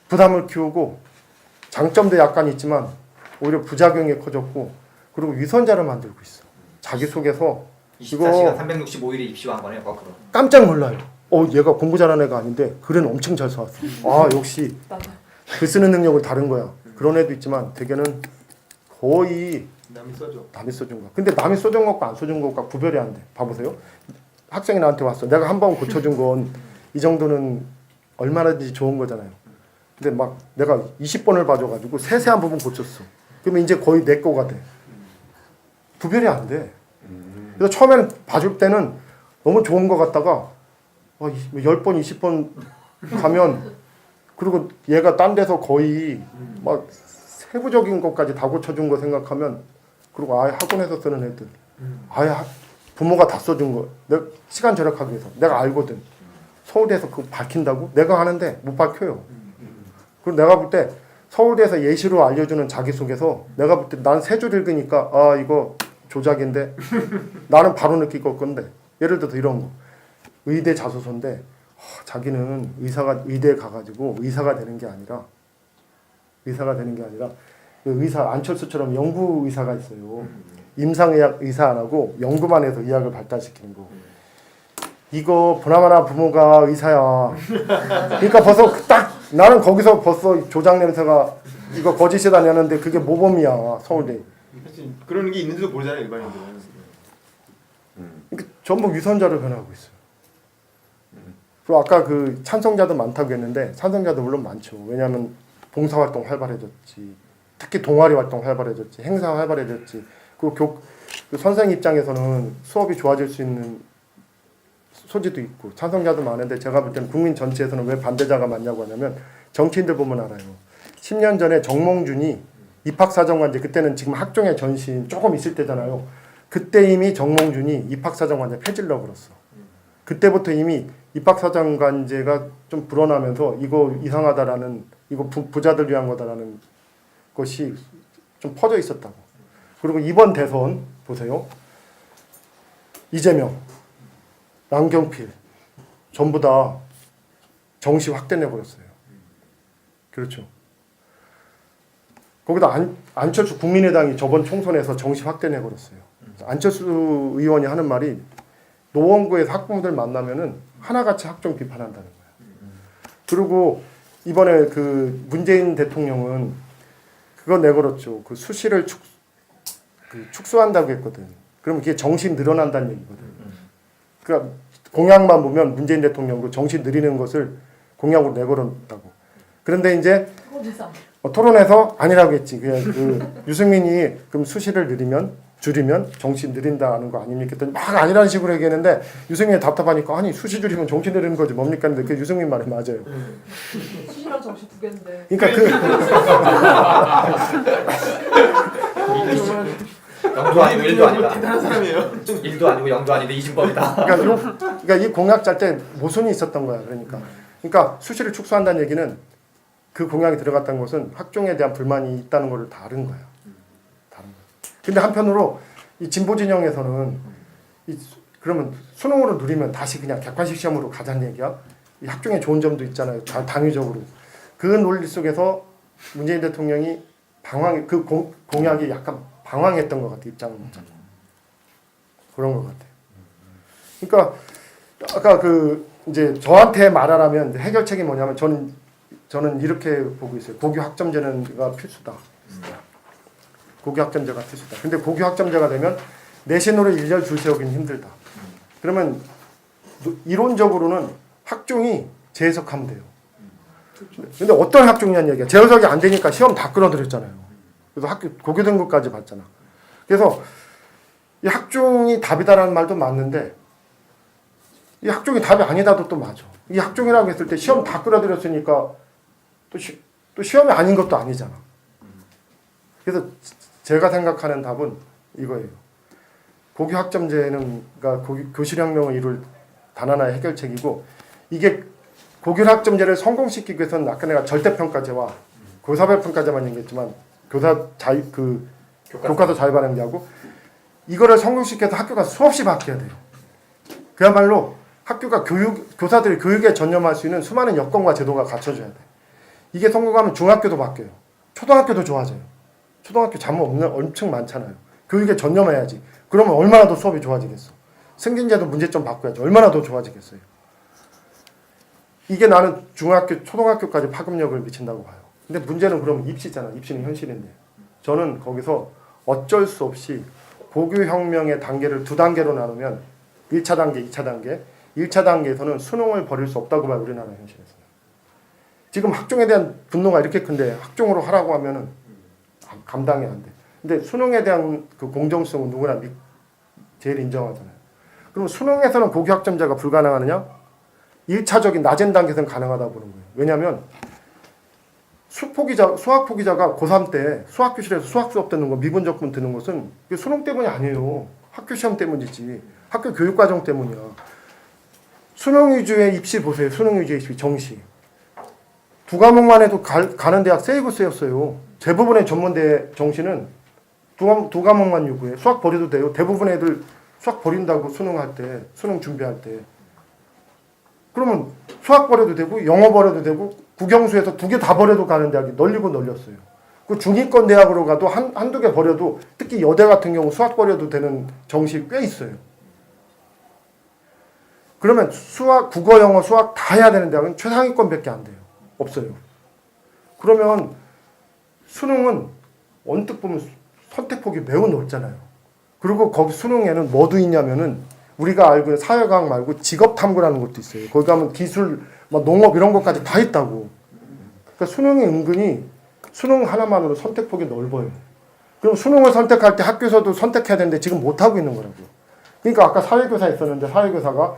부담을 키우고 장점도 약간 있지만 오히려 부작용이 커졌고 그리고 위선자를 만들고 있어. 자기속에서 24시간 365일이 입시한 거네요, 거꾸로. 깜짝 놀라요. 얘가 공부 잘하는 애가 아닌데 글은 엄청 잘 써왔어. 역시 글 쓰는 능력을 다른 거야. 그런 애도 있지만 대개는 거의 남이 써준 거. 근데 남이 써준 것과 안 써준 것과 구별이 안 돼. 봐보세요. 학생이 나한테 왔어. 내가 한 번 고쳐준 건 이 정도는 얼마나든지 좋은 거잖아요. 근데 막 내가 20번을 봐줘가지고 세세한 부분 고쳤어. 그러면 이제 거의 내 거가 돼. 구별이 안 돼. 그래서 처음에는 봐줄 때는 너무 좋은 거 같다가 10번, 20번 가면 그리고 얘가 딴 데서 거의 막 세부적인 것까지 다 고쳐준 거 생각하면 그리고 아예 학원에서 쓰는 애들 아예 부모가 다 써준 거 내가 시간 절약하기 위해서 내가 알거든. 서울대에서 그거 밝힌다고? 내가 하는데 못 밝혀요. 그리고 내가 볼 때 서울대에서 예시로 알려주는 자기소개서 내가 볼 때 난 세 줄 읽으니까 이거 조작인데 나는 바로 느낄 건데 예를 들어서 이런 거 의대 자소서인데 자기는 의대에 가가지고 의사가 되는 게 아니라 의사 안철수처럼 연구 의사가 있어요. 임상의학 의사 안 하고 연구만 해서 의학을 발달시키는 거. 이거 보나마나 부모가 의사야. 그러니까 벌써 딱 나는 거기서 벌써 조작 냄새가 이거 거짓이다 내는데 그게 모범이야 서울대. 사실 그런 게 있는지도 모르잖아요 일반인들은. 그러니까 전부 위선자로 변하고 있어요. 그리고 아까 그 찬성자도 많다고 했는데 찬성자도 물론 많죠. 왜냐하면 봉사활동 활발해졌지, 특히 동아리 활동 활발해졌지, 행사 활발해졌지. 그리고 그 선생 입장에서는 수업이 좋아질 수 있는 소지도 있고 찬성자도 많은데 제가 볼 때는 국민 전체에서는 왜 반대자가 많냐고 하냐면 정치인들 보면 알아요. 10년 전에 정몽준이 입학사정관제, 그때는 지금 학종의 전신 조금 있을 때잖아요. 그때 이미 정몽준이 입학사정관제 폐지려고 그랬어. 그때부터 이미 입학사정관제가 좀 불어나면서 이거 이상하다라는, 이거 부자들 위한 거다라는 것이 좀 퍼져 있었다고. 그리고 이번 대선 보세요. 이재명, 남경필 전부 다 정시 확대 내버렸어요. 그렇죠. 거기다 안철수 국민의당이 저번 총선에서 정시 확대 내버렸어요. 안철수 의원이 하는 말이 노원구에서 학부모들 만나면은 하나같이 학종 비판한다는 거야. 그리고 이번에 그 문재인 대통령은 그거 내걸었죠. 그 수시를 축소한다고 했거든. 그러면 그게 정시 늘어난다는 얘기거든. 그러니까 공약만 보면 문재인 대통령도 정시 늘리는 것을 공약으로 내걸었다고. 그런데 이제 토론에서 아니라고 했지. 그냥 그 유승민이 그럼 수시를 줄이면 정시 느린다는 거 아닙니까? 했더니 막 아니라는 식으로 얘기했는데 유승민이 답답하니까 아니 수시 줄이면 정시 느리는 거지 뭡니까? 근데 그 유승민 말이 맞아요. 수시랑 정시 두 개인데. 영도 아니고 일도 아니다. 대단한 사람이에요. 일도 아니고 영도 아닌데 이진법이다. 그러니까 이 공약 짤 때 모순이 있었던 거야. 그러니까 수시를 축소한다는 얘기는 그 공약이 들어갔다는 것은 학종에 대한 불만이 있다는 것을 다른 거야. 근데 한편으로 이 진보 진영에서는 그러면 수능으로 누리면 다시 그냥 객관식 시험으로 가자는 얘기야. 이 학종에 좋은 점도 있잖아요. 당위적으로. 그 논리 속에서 문재인 대통령이 공약이 약간 방황했던 것 같아. 입장을 못 잡고. 그런 것 같아. 그러니까 아까 이제 저한테 말하라면 해결책이 뭐냐면 저는 이렇게 보고 있어요. 고교 학점제가 필수다. 고교 학점제가 필수다. 근데 고교 학점제가 되면 내신으로 일절 줄 세우기는 힘들다. 그러면 이론적으로는 학종이 재해석하면 돼요. 근데 어떤 학종이냐는 얘기야. 재해석이 안 되니까 시험 다 끌어들였잖아요. 그래서 고교 등급까지 봤잖아. 그래서 이 학종이 답이다라는 말도 맞는데 이 학종이 답이 아니다도 또 맞아. 이 학종이라고 했을 때 시험 다 끌어들였으니까 또 시험이 아닌 것도 아니잖아. 그래서 제가 생각하는 답은 이거예요. 고교 학점제는 그러니까 교실혁명을 이룰 단 하나의 해결책이고, 이게 고교 학점제를 성공시키기 위해서는 아까 내가 절대평가제와 교사별평가제만 얘기했지만 교과서 자유반영제하고 이거를 성공시켜서 학교가 수없이 바뀌어야 돼요. 그야말로 학교가 교사들이 교육에 전념할 수 있는 수많은 여건과 제도가 갖춰져야 돼. 이게 성공하면 중학교도 바뀌어요. 초등학교도 좋아져요. 초등학교 자문 엄청 많잖아요. 교육에 전념해야지. 그러면 얼마나 더 수업이 좋아지겠어. 승진제도 문제점 바꿔야지. 얼마나 더 좋아지겠어요. 이게 나는 중학교, 초등학교까지 파급력을 미친다고 봐요. 근데 문제는 그럼 입시잖아. 입시는 현실인데. 저는 거기서 어쩔 수 없이 고교혁명의 단계를 두 단계로 나누면 1차 단계, 2차 단계. 1차 단계에서는 수능을 버릴 수 없다고 봐요. 우리나라 현실에서는. 지금 학종에 대한 분노가 이렇게 큰데 학종으로 하라고 하면은 감당이 안 돼. 근데 수능에 대한 그 공정성은 누구나 제일 인정하잖아요. 그럼 수능에서는 고교 학점제가 불가능하느냐? 1차적인 낮은 단계에서는 가능하다고 보는 거예요. 왜냐하면 수학 포기자가 고3 때 수학 교실에서 수학 수업 듣는 거, 미분적분 듣는 것은 수능 때문이 아니에요. 학교 시험 때문이지. 학교 교육 과정 때문이야. 수능 위주의 입시 보세요. 수능 위주의 입시, 정시. 두 과목만 해도 가는 대학 세이브스였어요. 대부분의 전문대 정시는 두 과목만 요구해. 수학 버려도 돼요. 대부분의 애들 수학 버린다고 수능할 때, 수능 준비할 때. 그러면 수학 버려도 되고 영어 버려도 되고 국영수에서 두 개 다 버려도 가는 대학이 널리고 널렸어요. 그 중위권 대학으로 가도 한두 개 버려도, 특히 여대 같은 경우 수학 버려도 되는 정시 꽤 있어요. 그러면 수학, 국어, 영어, 수학 다 해야 되는 대학은 최상위권밖에 안 돼요. 없어요. 그러면 수능은 언뜻 보면 선택폭이 매우 넓잖아요. 그리고 거기 수능에는 뭐도 있냐면은 우리가 알고 있는 사회과학 말고 직업탐구라는 것도 있어요. 거기 가면 기술, 막 농업 이런 것까지 다 있다고. 그러니까 수능이 은근히 수능 하나만으로 선택폭이 넓어요. 그럼 수능을 선택할 때 학교에서도 선택해야 되는데 지금 못하고 있는 거라고요. 그러니까 아까 사회교사 있었는데 사회교사가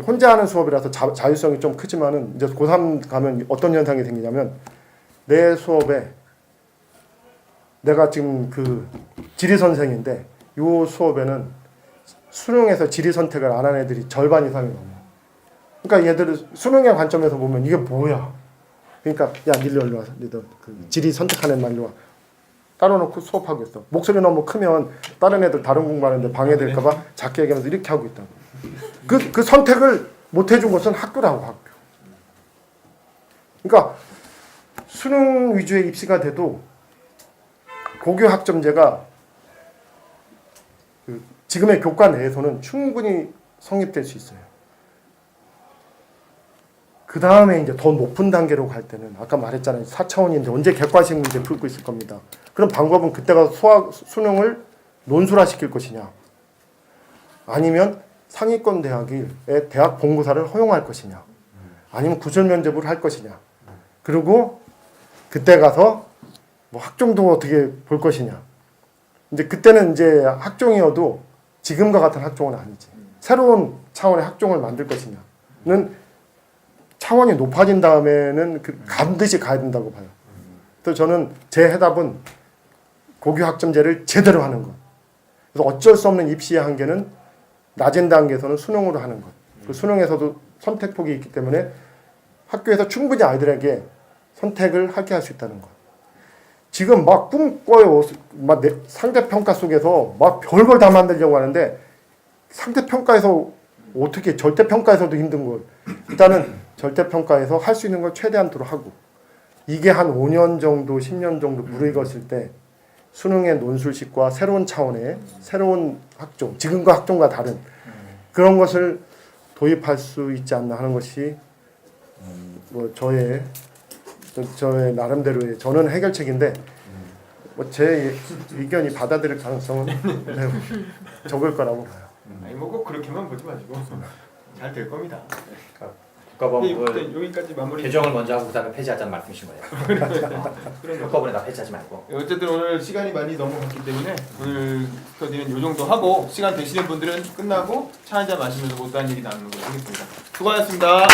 혼자 하는 수업이라서 자율성이 좀 크지만은 이제 고3 가면 어떤 현상이 생기냐면 내 수업에 내가 지금 그 지리 선생인데 요 수업에는 수능에서 지리 선택을 안 한 애들이 절반 이상이 넘어요. 그러니까 얘들은 수능의 관점에서 보면 이게 뭐야? 그러니까 야 니들 일로 와. 니들 그 지리 선택하는 말로 와. 따로 놓고 수업하고 있어. 목소리 너무 크면 다른 애들 다른 공부하는데 방해될까봐 작게 얘기하면서 이렇게 하고 있다고. 그 선택을 못 해준 것은 학교라고 학교. 그러니까 수능 위주의 입시가 돼도 고교 학점제가 그 지금의 교과 내에서는 충분히 성립될 수 있어요. 그 다음에 이제 더 높은 단계로 갈 때는 아까 말했잖아요. 4차원인데 언제 객관식 문제 풀고 있을 겁니다. 그럼 방법은 그때가 수능을 논술화시킬 것이냐 아니면 상위권 대학의 대학 본고사를 허용할 것이냐 아니면 구설 면접을 할 것이냐 그리고 그때 가서 뭐 학종도 어떻게 볼 것이냐 이제 그때는 이제 학종이어도 지금과 같은 학종은 아니지 새로운 차원의 학종을 만들 것이냐는 차원이 높아진 다음에는 반드시 가야 된다고 봐요. 그래서 저는 제 해답은 고교 학점제를 제대로 하는 것. 그래서 어쩔 수 없는 입시의 한계는 낮은 단계에서는 수능으로 하는 것. 그 수능에서도 선택폭이 있기 때문에 학교에서 충분히 아이들에게 선택을 하게 할 수 있다는 것. 지금 막 꿈꿔요. 막 상대평가 속에서 막 별걸 다 만들려고 하는데 상대평가에서 어떻게 절대평가에서도 힘든 걸 일단은 절대평가에서 할 수 있는 걸 최대한도로 하고 이게 한 5년 정도 10년 정도 무르익었을 때 수능의 논술식과 새로운 차원의 새로운 학종 지금과 학종과 다른 그런 것을 도입할 수 있지 않나 하는 것이 뭐 저의 나름대로의 저는 해결책인데 뭐 제 의견이 받아들일 가능성은 매우 적을 거라고 봐요. 아니 뭐 꼭 그렇게만 보지 마시고 잘 될 겁니다. 국가법을 여기까지 마무리. 개정을 먼저 하고 그다음에 폐지하자는 말씀이신 거예요. 국가법에 다 폐지하지 말고. 어쨌든 오늘 시간이 많이 넘어갔기 때문에 오늘 스터디는 이 정도 하고 시간 되시는 분들은 끝나고 차 한잔 마시면서 못다한 얘기 나누는 걸로 하겠습니다. 수고하셨습니다.